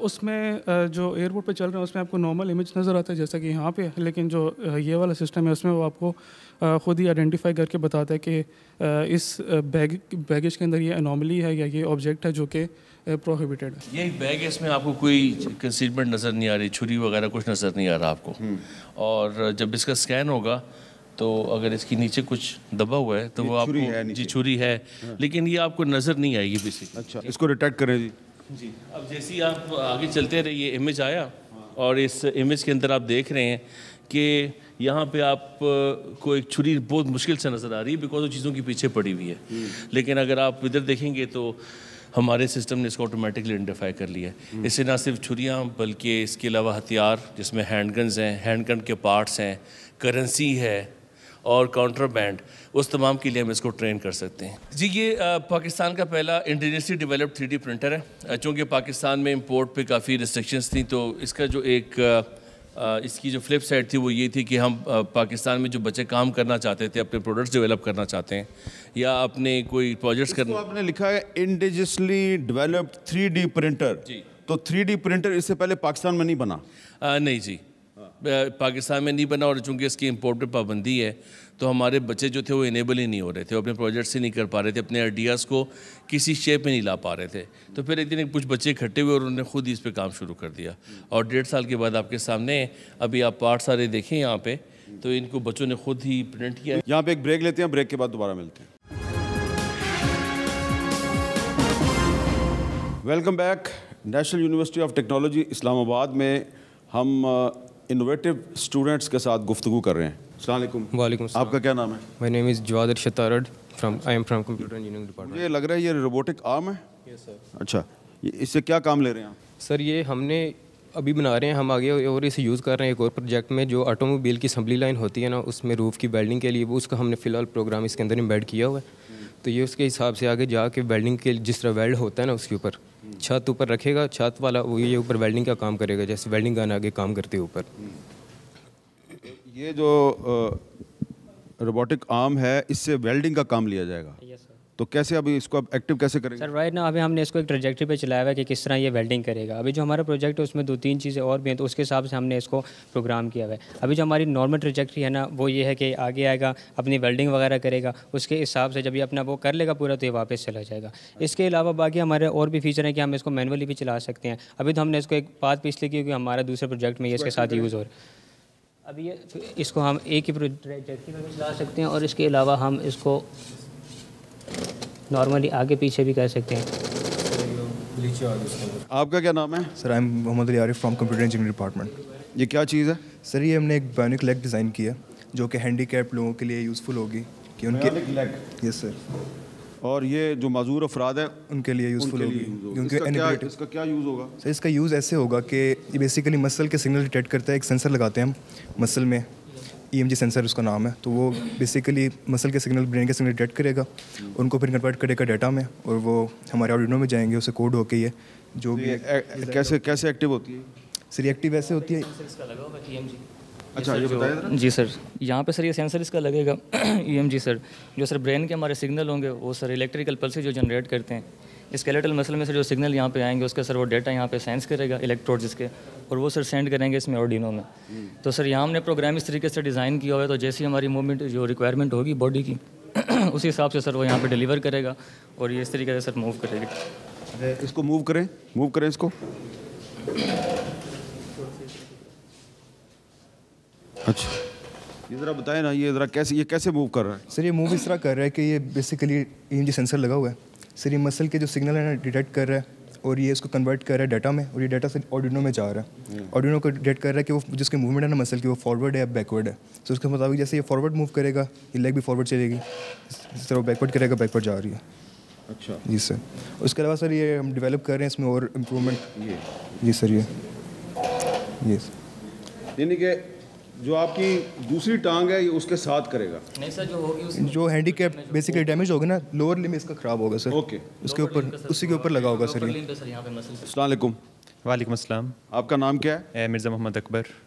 उसमें जो एयरपोर्ट पे चल रहे हैं उसमें आपको नॉर्मल इमेज नज़र आता है जैसा कि यहाँ पे, लेकिन जो ये वाला सिस्टम है उसमें वो आपको ख़ुद ही आइडेंटिफाई करके बताता है कि इस बैगेज के अंदर ये अनोमली है या ये ऑब्जेक्ट है जो कि प्रोहिबिटेड है। ये एक बैग है, इसमें आपको कोई कंसीलमेंट नज़र नहीं आ रही, छुरी वगैरह कुछ नज़र नहीं आ रहा आपको, और जब इसका स्कैन होगा तो अगर इसके नीचे कुछ दबा हुआ है तो वो आपको जी छुरी है, लेकिन ये आपको नज़र नहीं आएगी बेसिकली। अच्छा, इसको डिटेक्ट करें जी। अब जैसे ही आप आगे चलते रहे ये इमेज आया, और इस इमेज के अंदर आप देख रहे हैं कि यहाँ पे आप को एक छुरी बहुत मुश्किल से नज़र आ रही है बिकॉज वो चीज़ों के पीछे पड़ी हुई है, लेकिन अगर आप इधर देखेंगे तो हमारे सिस्टम ने इसको ऑटोमेटिकली आइडेंटिफाई कर लिया है। इससे ना सिर्फ छुरियाँ बल्कि इसके अलावा हथियार जिसमें हैंडगन्स हैं, हैंडगन के पार्ट्स हैं, करेंसी है और काउंटरबैंड, उस तमाम के लिए हम इसको ट्रेन कर सकते हैं। जी ये पाकिस्तान का पहला इंडस्ट्री डेवलप्ड 3D प्रिंटर है। चूँकि पाकिस्तान में इंपोर्ट पे काफ़ी रिस्ट्रिक्शंस थी, तो इसका जो एक इसकी जो फ्लिप साइड थी वो ये थी कि हम पाकिस्तान में जो बच्चे काम करना चाहते थे, अपने प्रोडक्ट्स डेवलप करना चाहते हैं या अपने कोई प्रोजेक्ट्स करना। आपने लिखा है इंडिजियसली डेवलप्ड 3D प्रिंटर, तो 3D प्रिंटर इससे पहले पाकिस्तान में नहीं बना? नहीं जी, पाकिस्तान में नहीं बना, और चूँकि इसकी इंपोर्ट पे पाबंदी है तो हमारे बच्चे जो थे वो इनेबल ही नहीं हो रहे थे, अपने प्रोजेक्ट्स ही नहीं कर पा रहे थे, अपने आइडियाज़ को किसी शेप में नहीं ला पा रहे थे। तो फिर एक दिन कुछ बच्चे इकट्ठे हुए और उन्होंने खुद ही इस पे काम शुरू कर दिया, और 1.5 साल के बाद आपके सामने अभी आप पार्ट सारे देखें यहाँ पे, तो इनको बच्चों ने खुद ही प्रिंट किया। यहाँ पे एक ब्रेक लेते हैं, ब्रेक के बाद दोबारा मिलते हैं। Welcome back. National university of technology Islamabad में हम इनोवेटिव स्टूडेंट्स के साथ गुफ्तगू कर रहे हैं। अस्सलाम वालेकुम। वालेकुम सलाम। आपका क्या नाम है? My name is Jawad Shatard I am from computer engineering department. ये लग रहा है ये रोबोटिक आर्म है? Yes sir. अच्छा, इससे क्या काम ले रहे हैं आप? सर ये हमने अभी बना रहे हैं हम आगे, और इसे यूज़ कर रहे हैं एक और प्रोजेक्ट में जो ऑटोमोबाइल की असम्बली लाइन होती है ना, उसमें रूफ़ की वेल्डिंग के लिए, वो उसका हमने फ़िलहाल प्रोग्राम इसके अंदर एम्बेड किया हुआ है। तो ये उसके हिसाब से आगे जाके वेल्डिंग के जिस तरह वेल्ड होता है ना उसके ऊपर छत ऊपर रखेगा, छत वाला वो ये ऊपर वेल्डिंग का काम करेगा, जैसे वेल्डिंग गन आगे काम करते हैं ऊपर। ये जो रोबोटिक आर्म है, इससे वेल्डिंग का काम लिया जाएगा। तो कैसे अभी इसको अब एक्टिव कैसे करेंगे? सर राइट ना अभी हमने इसको एक ट्रैजेक्टरी पे चलाया हुआ है कि किस तरह ये वेल्डिंग करेगा। अभी जो हमारा प्रोजेक्ट है उसमें 2-3 चीज़ें और भी हैं, तो उसके हिसाब से हमने इसको प्रोग्राम किया हुआ है। अभी जो हमारी नॉर्मल ट्रैजेक्टरी है ना, वो ये है कि आगे आएगा, अपनी वेल्डिंग वगैरह करेगा, उसके हिसाब से जब ये अपना वो कर लेगा पूरा तो ये वापस चला जाएगा। इसके अलावा बाकी हमारे और भी फीचर हैं कि हम इसको मैनुअली भी चला सकते हैं। अभी तो हमने इसको एक बात पे इसलिए की क्योंकि हमारा दूसरे प्रोजेक्ट में ये इसके साथ यूज़ हो रहा है। अभी ये इसको हम एक ही ट्रैजेक्टरी में भी चला सकते हैं और इसके अलावा हम इसको नॉर्मली आगे पीछे भी कर सकते हैं। आपका क्या नाम है? Sir I am Mohammad Ali Arif from computer engineering department. ये क्या चीज़ है? सर ये हमने एक बायोनिक लेग डिज़ाइन किया जो कि हैंडीकैप लोगों के लिए यूज़फुल होगी कि उनके यस सर, और ये जो माजूर अफराद हैं उनके लिए यूज़फुल होगी क्योंकि इसका क्या यूज़ होगा? सर इसका यूज़ ऐसे होगा कि ये बेसिकली मसल के सिग्नल डिटेक्ट करता है। एक सेंसर लगाते हैं हम मसल में, EMG सेंसर उसका नाम है, तो वो बेसिकली मसल के सिग्नल ब्रेन के सिग्नल डिटेक्ट करेगा, उनको फिर कन्वर्ट करेगा डाटा में और वो हमारे आर्डिनो में जाएंगे, उसे कोड होके ये जो भी कैसे एक्टिव होती है? सर ये एक्टिव ऐसे होती है। अच्छा ये बताइए जी सर, यहाँ पे सर ये सेंसर इसका लगेगा EMG सर, जो सर ब्रेन के हमारे सिग्नल होंगे वो सर इलेक्ट्रिकल पल्स जो जनरेट करते हैं स्केलेटल मसल में से जो सिग्नल यहाँ पे आएंगे उसका सर वो डेटा यहाँ पे सेंस करेगा इलेक्ट्रोड जिसके, और वो सर सेंड करेंगे इसमें आर्डिनो में। तो सर यहाँ हमने प्रोग्राम इस तरीके से डिज़ाइन किया हुआ है, तो जैसी हमारी मूवमेंट जो रिक्वायरमेंट होगी बॉडी की उसी हिसाब से सर वो यहाँ पे डिलीवर करेगा और ये इस तरीके से सर मूव करेगा। इसको मूव करें इसको। अच्छा ये ज़रा बताएं ना, ये ज़रा कैसे मूव कर रहा है? सर ये मूव इस तरह कर रहा है कि ये बेसिकली EMG सेंसर लगा हुआ है सर, ये मसल के जो सिग्नल है ना डिटेक्ट कर रहा है और ये इसको कन्वर्ट कर रहा है डाटा में, और ये डाटा से आर्डिनो में जा रहा है। आर्डिनो को डिटेक्ट कर रहा है कि वो जिसकी मूवमेंट है ना मसल की वो फॉरवर्ड है या बैकवर्ड है। तो उसके मुताबिक जैसे ये फॉरवर्ड मूव करेगा ये लेग भी फॉरवर्ड चलेगी, इस तरह वो बैकवर्ड करेगा बैकवर्ड जा रही है। अच्छा जी सर, उसके अलावा सर ये हम डेवलप कर रहे हैं इसमें और इम्प्रूवमेंट। जी सर ये यानी कि जो आपकी दूसरी टांग है ये उसके साथ करेगा? नहीं सर, जो होगी जो हैंडीकैप बेसिकली डैमेज होगा ना, लोअर लिम्ब इसका ख़राब होगा सर। ओके, उसके ऊपर उसी के ऊपर लगा होगा सर ये। अस्सलाम वालेकुम। वालेकुम अस्सलाम। आपका नाम क्या है? मिर्ज़ा मोहम्मद अकबर।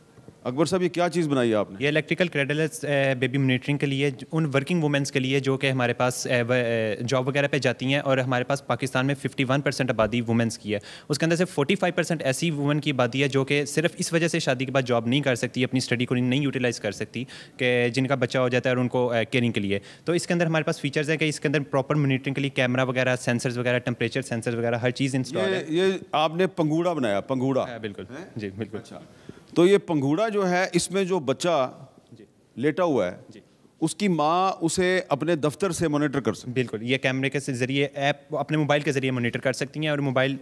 अकबर साहब ये क्या चीज़ बनाई है आपने? ये इलेक्ट्रिकल क्रेडल्स बेबी मॉनिटरिंग के लिए, उन वर्किंग वुमेंस के लिए जो कि हमारे पास जॉब वगैरह पे जाती हैं, और हमारे पास पाकिस्तान में 51% आबादी वुमेंस की है। उसके अंदर से 45% ऐसी वुमेन की आबादी है जो कि सिर्फ इस वजह से शादी के बाद जॉब नहीं कर सकती, अपनी स्टडी को नहीं यूटिलाइज़ कर सकती, कि जिनका बच्चा हो जाता है और उनको केयरिंग के लिए। तो इसके अंदर हमारे पास फीचर्स हैं कि इसके अंदर प्रॉपर मॉनिटरिंग के लिए कैमरा वगैरह, सेंसर्स वगैरह, टेम्परेचर सेंसर वगैरह हर चीज़ इंस्टॉल है। ये आपने पंगूड़ा बनाया? पंगूड़ा बिल्कुल जी बिल्कुल। अच्छा, तो ये पंगूड़ा जो है इसमें जो बच्चा लेटा हुआ है उसकी माँ उसे अपने दफ्तर से मॉनिटर कर सकती है? बिल्कुल, ये कैमरे के ज़रिए ऐप अपने मोबाइल के ज़रिए मॉनिटर कर सकती हैं, और मोबाइल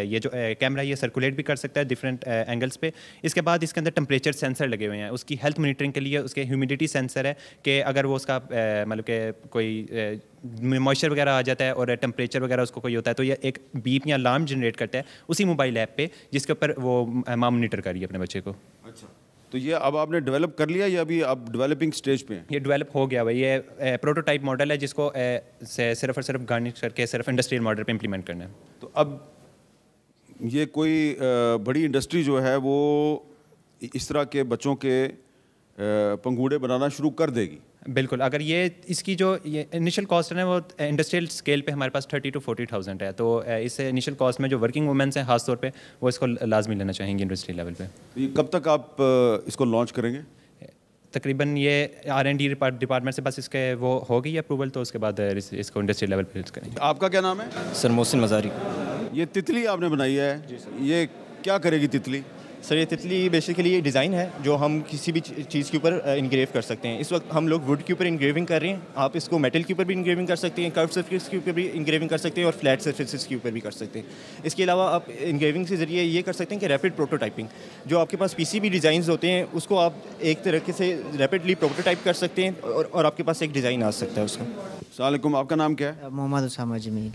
ये जो कैमरा ये सर्कुलेट भी कर सकता है डिफरेंट एंगल्स पे। इसके बाद इसके अंदर टेम्परेचर सेंसर लगे हुए हैं, उसकी हेल्थ मॉनिटरिंग के लिए उसके ह्यूमिडिटी सेंसर है कि अगर वो उसका मतलब कि कोई मॉइस्चर वगैरह आ जाता है और टेम्परेचर वगैरह उसको कोई होता है तो ये एक बीप या अलार्म जनरेट करता है उसी मोबाइल ऐप पे, जिसके ऊपर वो माँ मॉनिटर कर रही है अपने बच्चे को। अच्छा, तो ये अब आपने डेवलप कर लिया या अभी आप डेवलपिंग स्टेज पे हैं? ये डेवलप हो गया भाई, ये प्रोटोटाइप मॉडल है जिसको सिर्फ और सिर्फ गार्निश करके सिर्फ इंडस्ट्रियल मॉडल पे इम्प्लीमेंट करना है। तो अब ये कोई बड़ी इंडस्ट्री जो है वो इस तरह के बच्चों के पंगूड़े बनाना शुरू कर देगी? बिल्कुल, अगर ये इसकी जो ये इनिशियल कॉस्ट है ना वो इंडस्ट्रियल स्केल पे हमारे पास 30 to 40,000 है, तो इस इनिशियल कॉस्ट में जो वर्किंग वुमेंस हैं खास तौर पे वो इसको लाजमी लेना चाहेंगे इंडस्ट्री लेवल पे। ये कब तक आप इसको लॉन्च करेंगे? तकरीबन ये R&D डिपार्टमेंट से बस इसके वो हो गई अप्रूवल, तो उसके बाद इसको इंडस्ट्री लेवल पे करेंगे। आपका क्या नाम है? सर मोहसिन मज़ारी। ये तितली आपने बनाई है, ये क्या करेगी तितली? सर ये तितली बेसिकली ये डिज़ाइन है जो हम किसी भी चीज़ के ऊपर इंग्रेव कर सकते हैं। इस वक्त हम लोग वुड के ऊपर इंग्रेविंग कर रहे हैं, आप इसको मेटल के ऊपर भी इंग्रेविंग कर सकते हैं, कर्व सरफेस के ऊपर भी इंग्रेविंग कर सकते हैं और फ्लैट सरफेसेस के ऊपर भी कर सकते हैं। इसके अलावा आप इंग्रेविंग के ज़रिए ये कर सकते हैं कि रैपिड प्रोटोटाइपिंग, जो आपके पास PCB डिज़ाइन होते हैं उसको आप एक तरीके से रैपिडली प्रोटोटाइप कर सकते हैं और आपके पास एक डिज़ाइन आ सकता है उसका। अस्सलाम वालेकुम, आपका नाम क्या है? मोहम्मद उसामा जमील।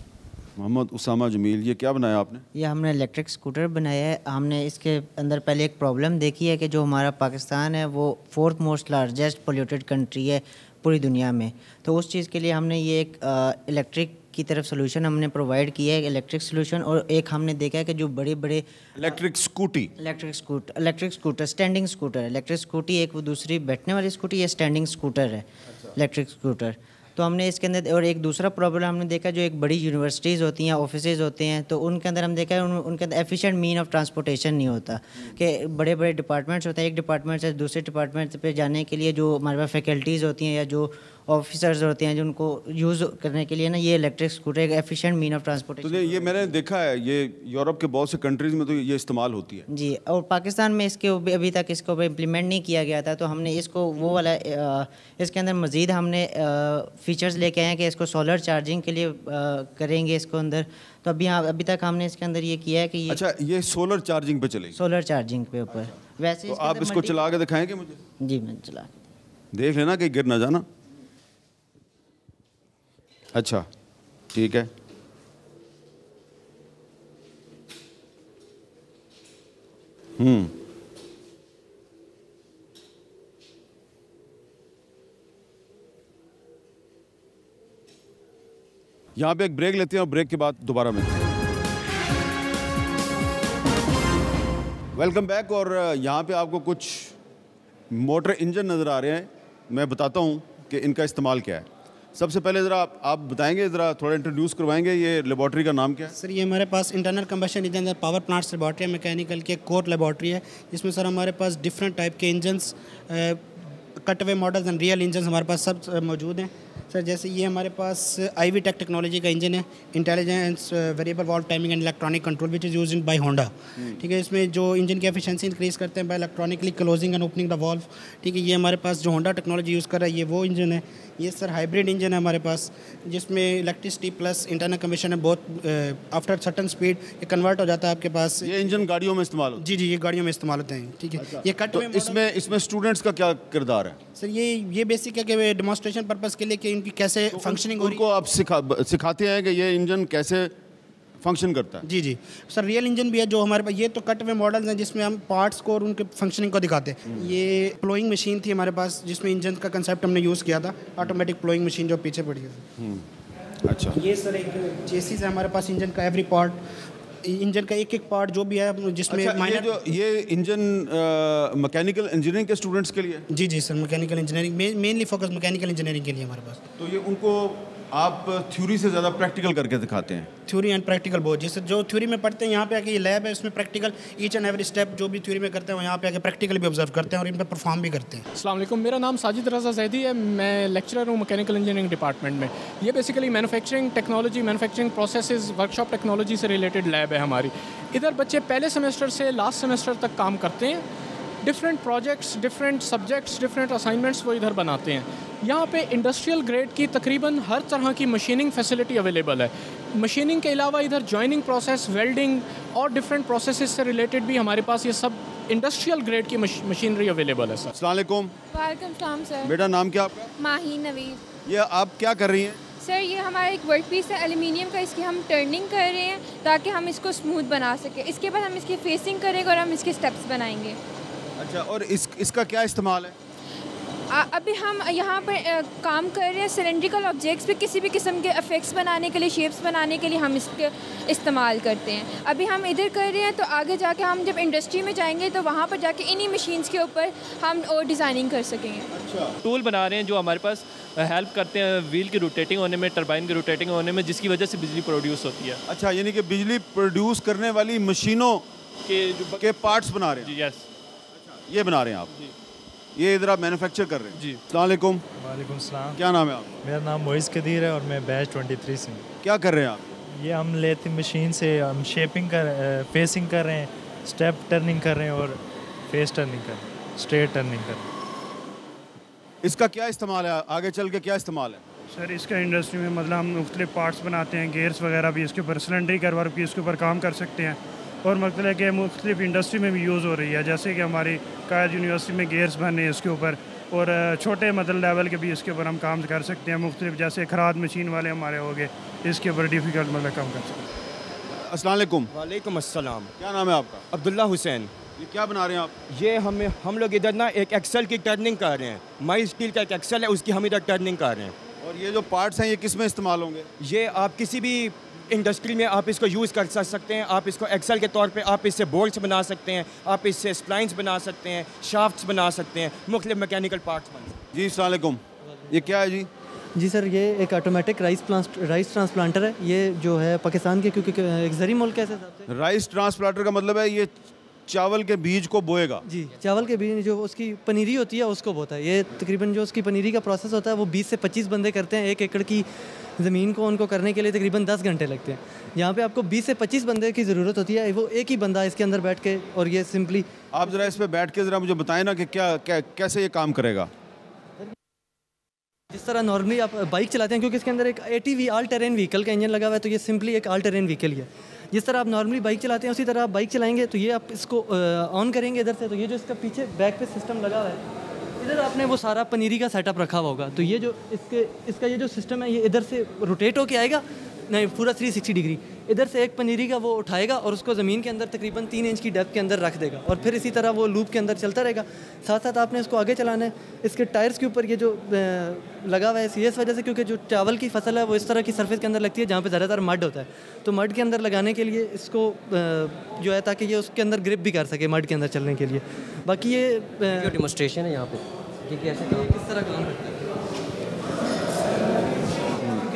मोहम्मद उसामा जमील, ये क्या बनाया आपने? ये हमने इलेक्ट्रिक स्कूटर बनाया है। हमने इसके अंदर पहले एक प्रॉब्लम देखी है कि जो हमारा पाकिस्तान है वो 4th most largest polluted country है, पूरी दुनिया में। तो उस चीज़ के लिए हमने ये एक इलेक्ट्रिक की तरफ सोल्यूशन हमने प्रोवाइड किया है, इलेक्ट्रिक सोल्यूशन। और एक हमने देखा है कि जो बड़े बड़े electric scooter, standing scooter. Electric scooty एक, वो दूसरी बैठने वाली स्कूटी, ये स्टैंडिंग स्कूटर है, इलेक्ट्रिक स्कूटर। तो हमने इसके अंदर, और एक दूसरा प्रॉब्लम हमने देखा, जो एक बड़ी यूनिवर्सिटीज़ होती हैं, ऑफिसेज़ होते हैं, तो उनके अंदर हम देखा है उनके अंदर एफिशिएंट मीन ऑफ ट्रांसपोर्टेशन नहीं होता, कि बड़े बड़े डिपार्टमेंट्स होते हैं, एक डिपार्टमेंट से दूसरे डिपार्टमेंट पे जाने के लिए जो हमारे पास फैकल्टीज़ होती हैं या जो ऑफिसर्स होते हैं, जो उनको यूज़ करने के लिए ना ये इलेक्ट्रिक स्कूटर एक एफिशिएंट मीन ऑफ ट्रांसपोर्टेशन। तो ये मैंने देखा है, ये यूरोप के बहुत से कंट्रीज़ में तो ये इस्तेमाल होती है जी। और पाकिस्तान में इसके अभी तक इसको ऊपर इम्प्लीमेंट नहीं किया गया था, तो हमने इसको वो वाला इसके अंदर मज़ीद हमने फ़ीचर्स लेके आए हैं कि इसको सोलर चार्जिंग के लिए करेंगे इसको अंदर। तो अभी तक हमने इसके अंदर ये किया है कि ये, अच्छा, ये सोलर चार्जिंग पे चलेगी? सोलर चार्जिंग पे ऊपर। वैसे तो आप इसको चला के दिखाएंगे मुझे? जी, मैं चला के देख लेना कि गिर ना जाना। अच्छा, ठीक है। यहाँ पे एक ब्रेक लेते हैं और ब्रेक के बाद दोबारा मिलते हैं। Welcome back. और यहाँ पे आपको कुछ मोटर इंजन नज़र आ रहे हैं। मैं बताता हूँ कि इनका इस्तेमाल क्या है। सबसे पहले ज़रा आप बताएंगे, ज़रा थोड़ा इंट्रोड्यूस करवाएंगे, ये लेबॉर्ट्री का नाम क्या है? सर, ये हमारे पास internal combustion engine power plants laboratory है, मैकेनिकल की एक कोर लेबॉर्ट्री है, जिसमें सर हमारे पास डिफरेंट टाइप के engines, cutaway models and real engine हमारे पास सब मौजूद हैं। सर जैसे ये हमारे पास IV टेक टेक्नोलॉजी का इंजन है, intelligence variable valve timing and electronic control which is use in by Honda. ठीक है, इसमें जो इंजन की एफिशिएंसी इंक्रीज करते हैं by electronically closing and opening the valve. ठीक है, ये हमारे पास जो होंडा टेक्नोलॉजी यूज़ कर रहा है ये वो इंजन है। ये सर हाइब्रिड इंजन है हमारे पास, जिसमें इलेक्ट्रिसिटी प्लस इंटरनल कंबशन है, बहुत आफ्टर सर्टन स्पीड ये कन्वर्ट हो जाता है आपके पास। ये इंजन गाड़ियों में इस्तेमाल होता है? जी, ये गाड़ियों में इस्तेमाल होते हैं। ठीक है। अच्छा, ये कट तो इसमें स्टूडेंट्स का क्या किरदार है? सर ये बेसिक है कि डेमोन्स्ट्रेशन पर्पस के लिए कि इनकी कैसे फंक्शनिंग हो रही है। उनको आप सिखाते हैं कि ये इंजन कैसे फंक्शन करता है? जी। सर रियल इंजन भी है जो हमारे पास, ये तो कट हुए मॉडल्स हैं जिसमें हम पार्ट्स को और उनके फंक्शनिंग को दिखाते हैं। ये प्लोइंग मशीन थी हमारे पास, जिसमें इंजन का कंसेप्ट हमने यूज़ किया था, ऑटोमेटिक प्लोइंग मशीन जो पीछे पड़ी है। अच्छा, ये सर एक चेसिस है हमारे पास, इंजन का एवरी पार्ट, इंजन का एक एक पार्ट जो भी है, जिसमें अच्छा, ये इंजन मैकेनिकल इंजीनियरिंग के स्टूडेंट्स के लिए? जी sir, mechanical engineering mainly focus mechanical engineering के लिए हमारे पास। तो ये उनको आप थ्योरी से ज़्यादा प्रैक्टिकल करके दिखाते हैं? थ्योरी एंड प्रैक्टिकल बहुत, जैसे जो थ्योरी में पढ़ते हैं यहाँ पे आके ये लैब है, उसमें practical each and every step जो भी थ्योरी में करते हैं वो यहाँ पे आके प्रैक्टिकल भी ऑब्जर्व करते हैं और इन पर परफॉर्म भी करते हैं। अस्सलाम वालेकुम, मेरा नाम साजिद रज़ा ज़ैदी है, मैं लेक्चरर हूँ मैकेनिकल इंजीनियरिंग डिपार्टमेंट में। ये basically manufacturing technology, manufacturing processes, workshop technology से रिलेटेड लैब है हमारी। इधर बच्चे पहले सेमेस्टर से लास्ट सेमेस्टर तक काम करते हैं। Different projects, different subjects, different assignments वो इधर बनाते हैं। यहाँ पे इंडस्ट्रियल ग्रेड की तकरीबन हर तरह की मशीनिंग फैसिलिटी अवेलेबल है। मशीनिंग के अलावा इधर जॉइनिंग प्रोसेस, वेल्डिंग और डिफरेंट प्रोसेसेस से रिलेटेड भी हमारे पास ये सब इंडस्ट्रियल ग्रेड की मशीनरी अवेलेबल है सर। अस्सलाम वालेकुम। वालेकुम सलाम सर। बेटा नाम क्या आपका? माही नवीद। ये आप क्या कर रही हैं? सर ये हमारा एक वर्क पीस है एल्यूमिनियम का, इसकी हम टर्निंग कर रहे हैं ताकि हम इसको स्मूथ बना सकें। इसके बाद हम इसकी फेसिंग करेंगे और हम इसके स्टेप्स बनाएंगे। अच्छा, और इसका क्या इस्तेमाल है? अभी हम यहाँ पर काम कर रहे हैं सिलेंड्रिकल ऑब्जेक्ट्स पे, किसी भी किस्म के इफेक्ट्स बनाने के लिए, शेप्स बनाने के लिए हम इसके इस्तेमाल करते हैं। अभी हम इधर कर रहे हैं, तो आगे जाके हम जब इंडस्ट्री में जाएंगे तो वहाँ पर जाके इन्हीं मशीन्स के ऊपर हम और डिज़ाइनिंग कर सकेंगे। अच्छा, टूल बना रहे हैं जो हमारे पास हेल्प करते हैं व्हील की रोटेटिंग होने में, टरबाइन की रोटेटिंग होने में, जिसकी वजह से बिजली प्रोड्यूस होती है। अच्छा, यानी कि बिजली प्रोड्यूस करने वाली मशीनों के पार्ट्स बना रहे हैं? जी, यस। ये बना रहे हैं आप? ये इधर आप मैन्युफैक्चर कर रहे हैं? जी। अस्सलाम वालेकुम। वालेकुम सलाम। क्या नाम है आप? मेरा नाम मोइज़ कदीर है और मैं बैच 23 से हूँ। क्या कर रहे हैं आप? ये हम लेती मशीन से हम शेपिंग फेसिंग कर रहे हैं, स्टेप टर्निंग कर रहे हैं और फेस टर्निंग कर रहे हैं, स्ट्रेट टर्निंग कर रहे हैं। इसका क्या इस्तेमाल है, आगे चल के क्या इस्तेमाल है? सर इसका इंडस्ट्री में मतलब हम मुख्तलिफ पार्ट्स बनाते हैं, गेयर्स वगैरह भी इसके ऊपर, सिलेंड्रिकल वर्क भी इसके ऊपर काम कर सकते हैं और मतलब कि मुख्तलिफ इंडस्ट्री में भी यूज़ हो रही है। जैसे कि हमारी कायद यूनिवर्सिटी में गेयर्स बने हैं इसके ऊपर, और छोटे मतलब लेवल के भी इसके ऊपर हम काम कर सकते हैं मुख्तलिफ, जैसे खराद मशीन वाले हमारे हो गए, इसके ऊपर डिफ़िकल्ट मतलब काम कर सकते हैं। अस्सलाम वालेकुम। वालेकुम अस्सलाम। क्या नाम है आपका? अब्दुल्ला हुसैन। ये क्या बना रहे हैं आप? ये हम लोग इधर ना एक एक्सेल की टर्निंग कर रहे हैं। माई स्टील का एक एक्सेल है, उसकी हम इधर टर्निंग कर रहे हैं। और ये जो पार्ट्स हैं ये किस में इस्तेमाल होंगे? ये आप किसी भी इंडस्ट्री में आप इसको यूज़ कर सकते हैं। आप इसको एक्सेल के तौर पे आप इससे बोल्ट्स बना सकते हैं, आप इससे स्प्लाइंस बना सकते हैं, शाफ्ट्स बना सकते हैं, मुख्तलिफ मैकेनिकल पार्ट्स बना सकते हैं। जी अस्सलाम वालेकुम, ये क्या है जी? जी सर, ये एक ऑटोमेटिक राइस ट्रांसप्लांटर है। ये जो है पाकिस्तान के, क्योंकि एक ज़री मुल्क है इस हिसाब से। राइस ट्रांसप्लांटर का मतलब है ये चावल के बीज को बोएगा? जी, चावल के बीज जो उसकी पनीरी होती है उसको बोता है। ये तकरीबन जो उसकी पनीरी का प्रोसेस होता है वो 20 से 25 बंदे करते हैं। 1 एकड़ की ज़मीन को उनको करने के लिए तकरीबन 10 घंटे लगते हैं। यहाँ पे आपको 20 से 25 बंदे की ज़रूरत होती है। वो एक ही बंदा इसके अंदर बैठ के, और ये सिंपली आप ज़रा इस पर बैठ के ज़रा मुझे बताएं ना कि कैसे ये काम करेगा। जिस तरह नॉर्मली आप बाइक चलाते हैं, क्योंकि इसके अंदर एक ATV ऑल टेरेन व्हीकल का इंजन लगा हुआ है, तो ये सिंपली एक ऑल टेरेन व्हीकल ही है। जिस तरह आप नॉर्मली बाइक चलाते हैं उसी तरह आप बाइक चलाएंगे। तो ये आप इसको ऑन करेंगे इधर से, तो ये जो इसका पीछे बैक पे सिस्टम लगा हुआ है, इधर आपने वो सारा पनीरी का सेटअप रखा हुआ होगा। तो ये जो इसका ये जो सिस्टम है, ये इधर से रोटेट होके आएगा, नहीं पूरा 360 डिग्री। इधर से एक पनीरी का वो उठाएगा और उसको ज़मीन के अंदर तकरीबन 3 इंच की डेप्थ के अंदर रख देगा, और फिर इसी तरह वो लूप के अंदर चलता रहेगा। साथ साथ आपने इसको आगे चलाना है। इसके टायर्स के ऊपर ये जो लगा हुआ है, इस वजह से क्योंकि जो चावल की फसल है वो इस तरह की सरफेस के अंदर लगती है जहाँ पे ज़्यादातर मड होता है। तो मड के अंदर लगाने के लिए इसको जो है, ताकि ये उसके अंदर ग्रिप भी कर सके मड के अंदर चलने के लिए। बाकी ये डेमोन्स्ट्रेशन है यहाँ पे कि कैसे किस तरह काम करता है।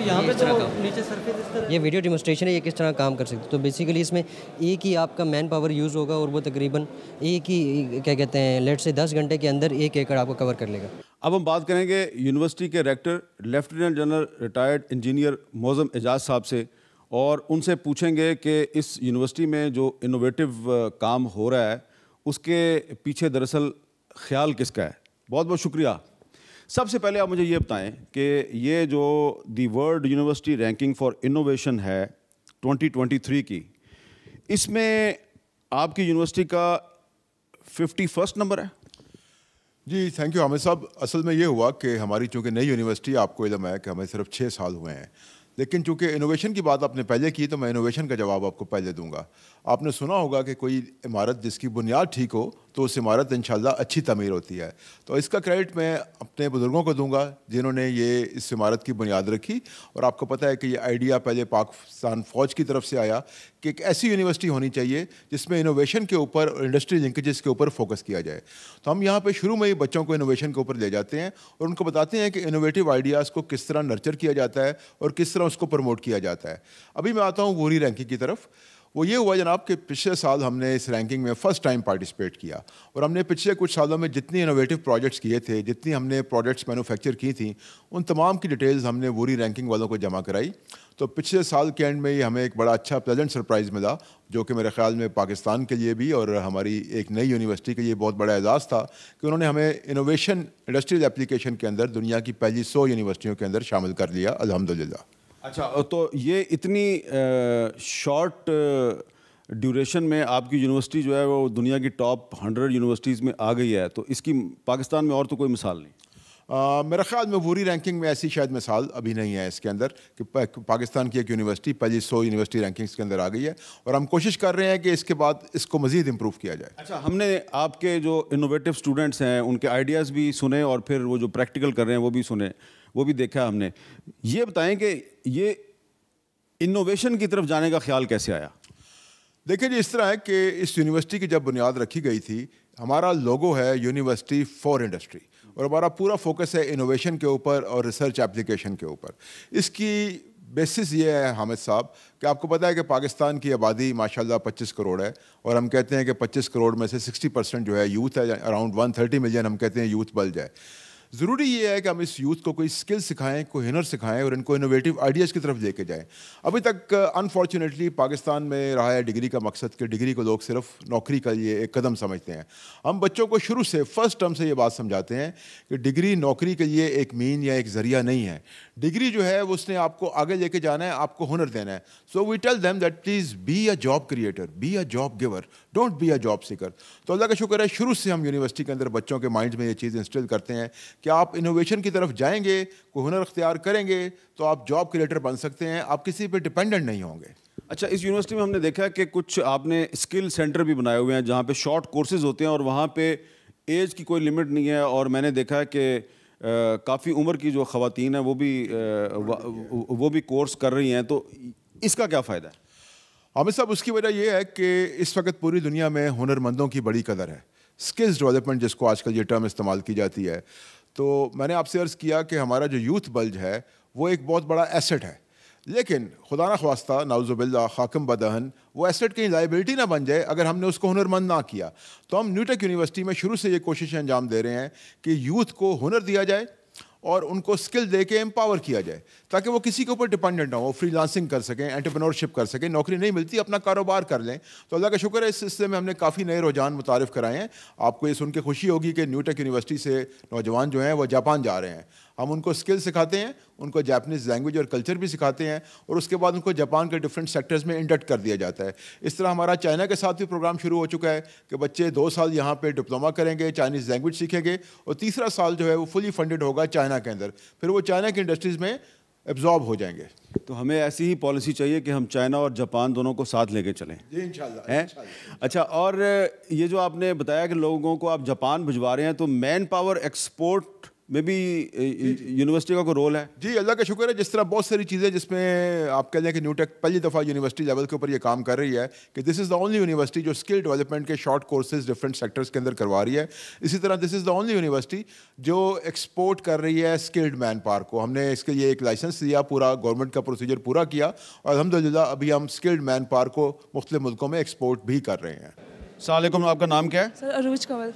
यहाँ पे तो नीचे सरफेस इस तरह, ये वीडियो डेमोन्स्ट्रेशन है, ये किस तरह काम कर सकते हैं। तो बेसिकली इसमें एक ही आपका मैन पावर यूज़ होगा और वो तकरीबन एक ही क्या कहते हैं लेट से 10 घंटे के अंदर 1 एकड़ आपको कवर कर लेगा। अब हम बात करेंगे यूनिवर्सिटी के rector lieutenant general retired engineer Moazzam Ejaz sahab से, और उनसे पूछेंगे कि इस यूनिवर्सिटी में जो इनोवेटिव काम हो रहा है उसके पीछे दरअसल ख्याल किसका है। बहुत बहुत शुक्रिया। सबसे पहले आप मुझे ये बताएं कि ये जो the world university ranking for innovation है 2023 की, इसमें आपकी यूनिवर्सिटी का 51st नंबर है। जी थैंक यू हामिद साहब। असल में ये हुआ कि हमारी चूँकि नई यूनिवर्सिटी, आपको इल्म है कि हमें सिर्फ 6 साल हुए हैं, लेकिन चूँकि इनोवेशन की बात आपने पहले की तो मैं इनोवेशन का जवाब आपको पहले दूंगा। आपने सुना होगा कि कोई इमारत जिसकी बुनियाद ठीक हो तो उस इमारत इंशाल्लाह अच्छी तमीर होती है। तो इसका क्रेडिट मैं अपने बुज़ुर्गों को दूंगा जिन्होंने ये इस इमारत की बुनियाद रखी। और आपको पता है कि ये आइडिया पहले पाकिस्तान फ़ौज की तरफ से आया कि एक ऐसी यूनिवर्सिटी होनी चाहिए जिसमें इनोवेशन के ऊपर और इंडस्ट्री लिंकेजेस के ऊपर फोकस किया जाए। तो हम यहाँ पे शुरू में ही बच्चों को इनोवेशन के ऊपर ले जाते हैं और उनको बताते हैं कि इनोवेटिव आइडियाज़ को किस तरह नर्चर किया जाता है और किस तरह उसको प्रमोट किया जाता है। अभी मैं आता हूँ वूरी रैंकिंग की तरफ। वो ये हुआ जनाब कि पिछले साल हमने इस रैंकिंग में फ़र्स्ट टाइम पार्टिसिपेट किया, और हमने पिछले कुछ सालों में जितनी इनोवेटिव प्रोजेक्ट्स किए थे, जितनी हमने प्रोजेक्ट्स मैन्युफैक्चर की थी, उन तमाम की डिटेल्स हमने वूरी रैंकिंग वालों को जमा कराई। तो पिछले साल के एंड में ही हमें एक बड़ा अच्छा प्लेजेंट सरप्राइज़ मिला, जो कि मेरे ख्याल में पाकिस्तान के लिए भी और हमारी एक नई यूनिवर्सिटी के लिए बहुत बड़ा एजाज़ था कि उन्होंने हमें इनोवेशन इंडस्ट्रियल एप्लीकेशन के अंदर दुनिया की पहली 100 यूनिवर्सिटियों के अंदर शामिल कर लिया, अल्हम्दुलिल्लाह। अच्छा, तो ये इतनी शॉर्ट ड्यूरेशन में आपकी यूनिवर्सिटी जो है वो दुनिया की टॉप 100 यूनिवर्सिटीज़ में आ गई है, तो इसकी पाकिस्तान में और तो कोई मिसाल नहीं। मेरा ख्याल में वूरी रैंकिंग में ऐसी शायद मिसाल अभी नहीं है इसके अंदर कि पाकिस्तान की एक यूनिवर्सिटी पहली 100 यूनिवर्सिटी रैंकिंग्स के अंदर आ गई है, और हम कोशिश कर रहे हैं कि इसके बाद इसको मज़ीद इम्प्रूव किया जाए। अच्छा, हमने आपके जो इनोवेटिव स्टूडेंट्स हैं उनके आइडियाज़ भी सुने और फिर वो जो प्रैक्टिकल कर रहे हैं वो भी सुने, वो भी देखा हमने। ये बताएं कि ये इनोवेशन की तरफ जाने का ख्याल कैसे आया? देखिए जी, इस तरह है कि इस यूनिवर्सिटी की जब बुनियाद रखी गई थी, हमारा लोगो है यूनिवर्सिटी फॉर इंडस्ट्री, और हमारा पूरा फोकस है इनोवेशन के ऊपर और रिसर्च एप्लीकेशन के ऊपर। इसकी बेसिस ये है हामिद साहब कि आपको पता है कि पाकिस्तान की आबादी माशाल्लाह 25 करोड़ है, और हम कहते हैं कि 25 करोड़ में से 60% जो है यूथ है, अराउंड 130 मिलियन हम कहते हैं यूथ बल्ज है। ज़रूरी ये है कि हम इस यूथ को कोई स्किल सिखाएं, कोई हुनर सिखाएं और इनको इनोवेटिव आइडियाज़ की तरफ लेके जाएं। अभी तक अनफॉर्चुनेटली पाकिस्तान में रहा है डिग्री का मकसद कि डिग्री को लोग सिर्फ नौकरी का लिए एक कदम समझते हैं। हम बच्चों को शुरू से फर्स्ट टर्म से ये बात समझाते हैं कि डिग्री नौकरी के लिए एक मीन या एक ज़रिया नहीं है। डिग्री जो है वो उसने आपको आगे लेके जाना है, आपको हुनर देना है। So we tell them that please be a job creator, be a job giver, don't be a job seeker. तो अल्लाह का शुक्र है शुरू से हम यूनिवर्सिटी के अंदर बच्चों के माइंड में ये चीज़ इंस्टिल करते हैं कि आप इनोवेशन की तरफ जाएंगे, कोई हुनर अख्तियार करेंगे तो आप जॉब क्रिएटर बन सकते हैं, आप किसी पे डिपेंडेंट नहीं होंगे। अच्छा, इस यूनिवर्सिटी में हमने देखा है कि कुछ आपने स्किल सेंटर भी बनाए हुए हैं जहाँ पे शॉर्ट कोर्सेज होते हैं और वहाँ पे एज की कोई लिमिट नहीं है, और मैंने देखा है कि काफ़ी उम्र की जो ख़वातीन हैं वो भी कोर्स कर रही हैं, तो इसका क्या फ़ायदा है? आमिर साहब, उसकी वजह यह है कि इस वक्त पूरी दुनिया में हुनरमंदों की बड़ी कदर है। स्किल्स डेवलपमेंट जिसको आजकल ये टर्म इस्तेमाल की जाती है, तो मैंने आपसे अर्ज़ किया कि हमारा जो यूथ बल्ज है वो एक बहुत बड़ा एसेट है, लेकिन खुदा ना ख्वास्ता नाउज़ुबिल्लाह खाकम बदहन वो एसेट कहीं लाइबिलिटी ना बन जाए अगर हमने उसको हुनरमंद ना किया। तो हम न्यूटेक यूनिवर्सिटी में शुरू से ये कोशिशें अंजाम दे रहे हैं कि यूथ को हुनर दिया जाए और उनको स्किल दे के एम्पावर किया जाए, ताकि वो किसी के ऊपर डिपेंडेंट ना हो, फ्रीलांसिंग कर सकें, एंटरप्रेन्योरशिप कर सकें। नौकरी नहीं मिलती, अपना कारोबार कर लें। तो अल्लाह का शुक्र है इस सिलसिले में हमने काफ़ी नए रुझान मुतारिफ कराए हैं। आपको ये सुन के खुशी होगी कि न्यूटेक यूनिवर्सिटी से नौजवान जो हैं वो जापान जा रहे हैं। हम उनको स्किल सिखाते हैं, उनको जापानीज़ लैंग्वेज और कल्चर भी सिखाते हैं, और उसके बाद उनको जापान के डिफरेंट सेक्टर्स में इंडक्ट कर दिया जाता है। इस तरह हमारा चाइना के साथ भी प्रोग्राम शुरू हो चुका है कि बच्चे 2 साल यहाँ पे डिप्लोमा करेंगे, चाइनीज़ लैंग्वेज सीखेंगे, और तीसरा साल जो है वो फुली फंडेड होगा चाइना के अंदर, फिर वो चाइना की इंडस्ट्रीज़ में एब्जॉर्ब हो जाएंगे। तो हमें ऐसी ही पॉलिसी चाहिए कि हम चाइना और जापान दोनों को साथ लेके चलें। जी इंशाल्लाह, हैं? अच्छा, और ये जो आपने बताया कि लोगों को आप जापान भिजवा रहे हैं, तो मैन पावर एक्सपोर्ट में भी यूनिवर्सिटी का कोई रोल है? जी, अल्लाह का शुक्र है। जिस तरह बहुत सारी चीज़ें जिसमें आप कह लें कि न्यूटेक पहली दफ़ा यूनिवर्सिटी लेवल के ऊपर ये काम कर रही है कि this is the only university जो स्किल डेवलपमेंट के शॉर्ट कोर्सेज डिफरेंट सेक्टर्स के अंदर करवा रही है। इसी तरह this is the only university जो एक्सपोर्ट कर रही है स्किल्ड मैन पावर को। हमने इसके लिए एक लाइसेंस दिया, पूरा गवर्नमेंट का प्रोसीजर पूरा किया, और अल्हम्दुलिल्लाह अभी हम स्किल्ड मैन पावर को मुख्तलिफ मुल्कों में एक्सपोर्ट भी कर रहे हैं। अस्सलाम वालेकुम, आपका नाम क्या है? सर अरूज कंवल।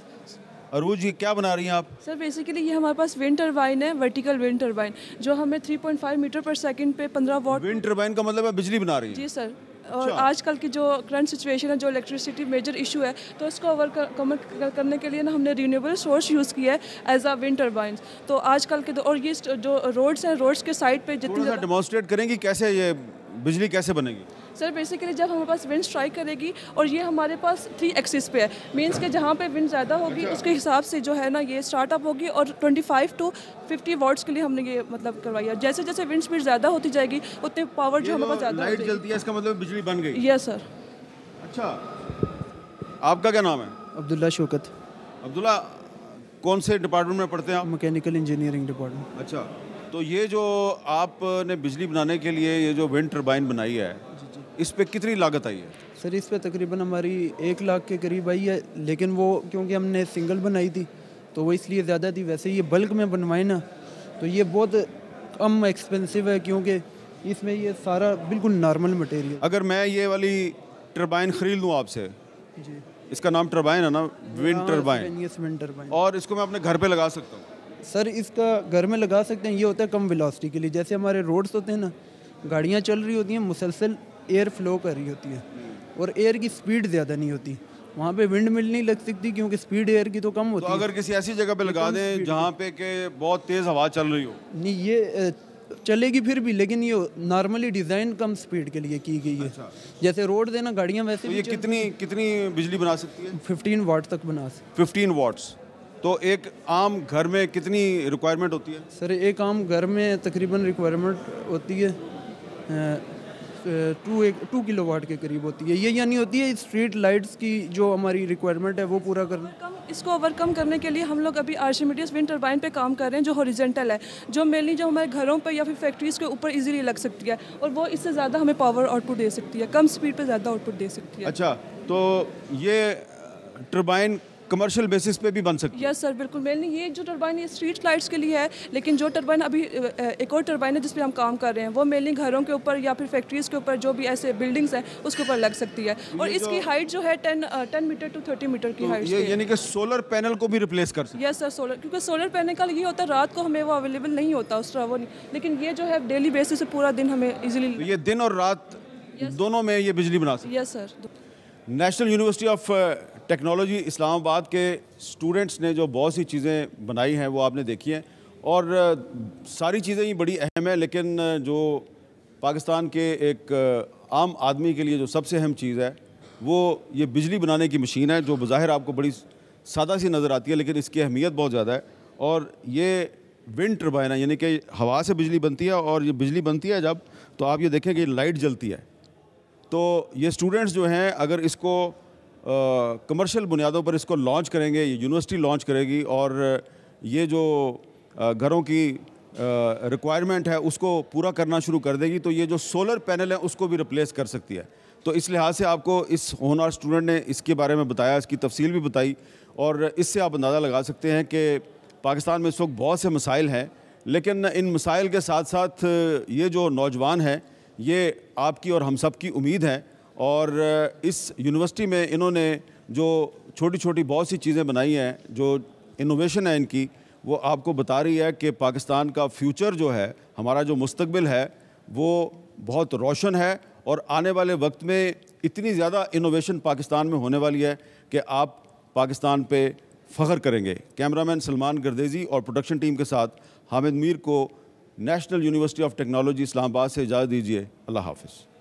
अरूज, ये क्या बना रही हैं आप? सर बेसिकली ये हमारे पास विंड टरबाइन है, वर्टिकल विंड टरबाइन, जो हमें 3.5 मीटर पर सेकंड पे 15 वॉट। विंड टरबाइन का मतलब है बिजली बना रही है? जी सर। और आजकल की जो करंट सिचुएशन है, जो इलेक्ट्रिसिटी मेजर इशू है, तो इसको ओवरकम करने के लिए ना हमने रीन्यूएबल सोर्स यूज़ किया है एज अ विंड टरबाइन। तो आजकल के और ये जो रोड्स हैं, रोड्स के साइड पे जितनी डेमोन्स्ट्रेट करेंगी कैसे ये बिजली कैसे बनेगी? सर बेसिकली जब हमारे पास विंड स्ट्राइक करेगी, और ये हमारे पास 3 एक्सिस पे है, मींस के जहाँ पे विंड ज़्यादा होगी उसके हिसाब से जो है ना ये स्टार्टअप होगी, और 25 to 50 वॉट्स के लिए हमने ये मतलब करवाई है। जैसे जैसे विंड स्पीड ज़्यादा होती जाएगी उतने पावर जो हमारे पास ज़्यादा लाइट जलती है, इसका मतलब बिजली बन गई? Yes sir. अच्छा, आपका क्या नाम है? अब्दुल्ला शौकत। अब्दुल्ला, कौन से डिपार्टमेंट में पढ़ते हैं आप? Mechanical engineering department. अच्छा, तो ये जो आपने बिजली बनाने के लिए ये जो विंड टरबाइन बनाई है, इस पे कितनी लागत आई है? सर इस पे तकरीबन हमारी 1 लाख के करीब आई है, लेकिन वो क्योंकि हमने सिंगल बनाई थी तो वो इसलिए ज़्यादा थी। वैसे ये बल्क में बनवाए ना तो ये बहुत कम एक्सपेंसिव है, क्योंकि इसमें ये सारा बिल्कुल नॉर्मल मटेरियल। अगर मैं ये वाली टरबाइन ख़रीद लूँ आपसे, जी, इसका नाम टरबाइन है ना, विंड टरबाइन, विंड टरबाइन, और इसको मैं अपने घर पे लगा सकता हूँ? सर इसका घर में लगा सकते हैं। ये होता है कम वेलोसिटी के लिए, जैसे हमारे रोड्स होते हैं ना, गाड़ियाँ चल रही होती हैं, मुसलसल एयर फ्लो कर रही होती है, और एयर की स्पीड ज़्यादा नहीं होती, वहाँ पे विंड मिल नहीं लग सकती क्योंकि स्पीड एयर की तो कम होती है। तो अगर किसी ऐसी जगह पे लगा दें जहाँ पे के बहुत तेज़ हवा चल रही हो? नहीं, ये चलेगी फिर भी, लेकिन ये नॉर्मली डिज़ाइन कम स्पीड के लिए की गई है। अच्छा। जैसे रोड देना गाड़ियाँ वैसे तो ये कितनी बिजली बना सकती है? 15 वाट तक बना सकती। 15 वाट्स। तो एक आम घर में कितनी रिक्वायरमेंट होती है? सर एक आम घर में तकरीबन रिक्वायरमेंट होती है 2 किलोवाट के करीब होती है। ये यानी होती है स्ट्रीट लाइट्स की जो हमारी रिक्वायरमेंट है वो पूरा करना। इसको ओवरकम करने के लिए हम लोग अभी आर्चिमिडीज विंड टरबाइन पे काम कर रहे हैं, जो हॉरिजॉन्टल है, जो मेनली जो हमारे घरों पर या फिर फैक्ट्रीज़ के ऊपर इजीली लग सकती है, और वो इससे ज़्यादा हमें पावर आउटपुट दे सकती है, कम स्पीड पे ज़्यादा आउटपुट दे सकती है। अच्छा, तो ये टरबाइन कमर्शियल बेसिस पे भी बन सकती है? यस सर, बिल्कुल। मेनली ये जो टरबाइन ये स्ट्रीट लाइट्स के लिए है, लेकिन जो टरबाइन अभी एक और टरबाइन है जिस पे हम काम कर रहे हैं, वो मेनली घरों के ऊपर या फिर फैक्ट्रीज़ के ऊपर जो भी ऐसे बिल्डिंग्स हैं उसके ऊपर लग सकती है, और इसकी हाइट जो है 10 मीटर to 30 मीटर की हाइट। ये यानी कि सोलर पैनल को भी रिप्लेस कर सकते हैं? यस सर, सोलर, क्योंकि सोलर पैनल का ये होता है रात को हमें वो अवेलेबल नहीं होता उस तरह, वो नहीं, लेकिन ये जो है डेली बेसिस से पूरा दिन हमें इजीली। तो ये दिन और रात दोनों में ये बिजली बना सकते हैं? Yes sir. National university of technology Islamabad के स्टूडेंट्स ने जो बहुत सी चीज़ें बनाई हैं वो आपने देखी हैं, और सारी चीज़ें ही बड़ी अहम है, लेकिन जो पाकिस्तान के एक आम आदमी के लिए जो सबसे अहम चीज़ है वो ये बिजली बनाने की मशीन है, जो बज़ाहिर आपको बड़ी सादा सी नज़र आती है, लेकिन इसकी अहमियत बहुत ज़्यादा है। और ये विंड टरबाइन है, यानी कि हवा से बिजली बनती है, और ये बिजली बनती है जब, तो आप ये देखें कि लाइट जलती है, तो ये स्टूडेंट्स जो हैं अगर इसको कमर्शियल बुनियादों पर इसको लॉन्च करेंगे, ये यूनिवर्सिटी लॉन्च करेगी और ये जो घरों की रिक्वायरमेंट है उसको पूरा करना शुरू कर देगी, तो ये जो सोलर पैनल है उसको भी रिप्लेस कर सकती है। तो इस लिहाज से आपको इस होनहार स्टूडेंट ने इसके बारे में बताया, इसकी तफसील भी बताई, और इससे आप अंदाज़ा लगा सकते हैं कि पाकिस्तान में इस वक्त बहुत से मसाइल हैं, लेकिन इन मसाइल के साथ साथ ये जो नौजवान हैं ये आपकी और हम सब की उम्मीद है। और इस यूनिवर्सिटी में इन्होंने जो छोटी छोटी बहुत सी चीज़ें बनाई हैं, जो इनोवेशन है इनकी, वो आपको बता रही है कि पाकिस्तान का फ्यूचर जो है, हमारा जो मुस्तकबिल है वो बहुत रोशन है और आने वाले वक्त में इतनी ज़्यादा इनोवेशन पाकिस्तान में होने वाली है कि आप पाकिस्तान पे फ़ख्र करेंगे। कैमरामैन सलमान गर्देजी और प्रोडक्शन टीम के साथ हामिद मीर को national university of technology Islamabad से इजाज़त दीजिए। अल्लाह हाफ़िज़।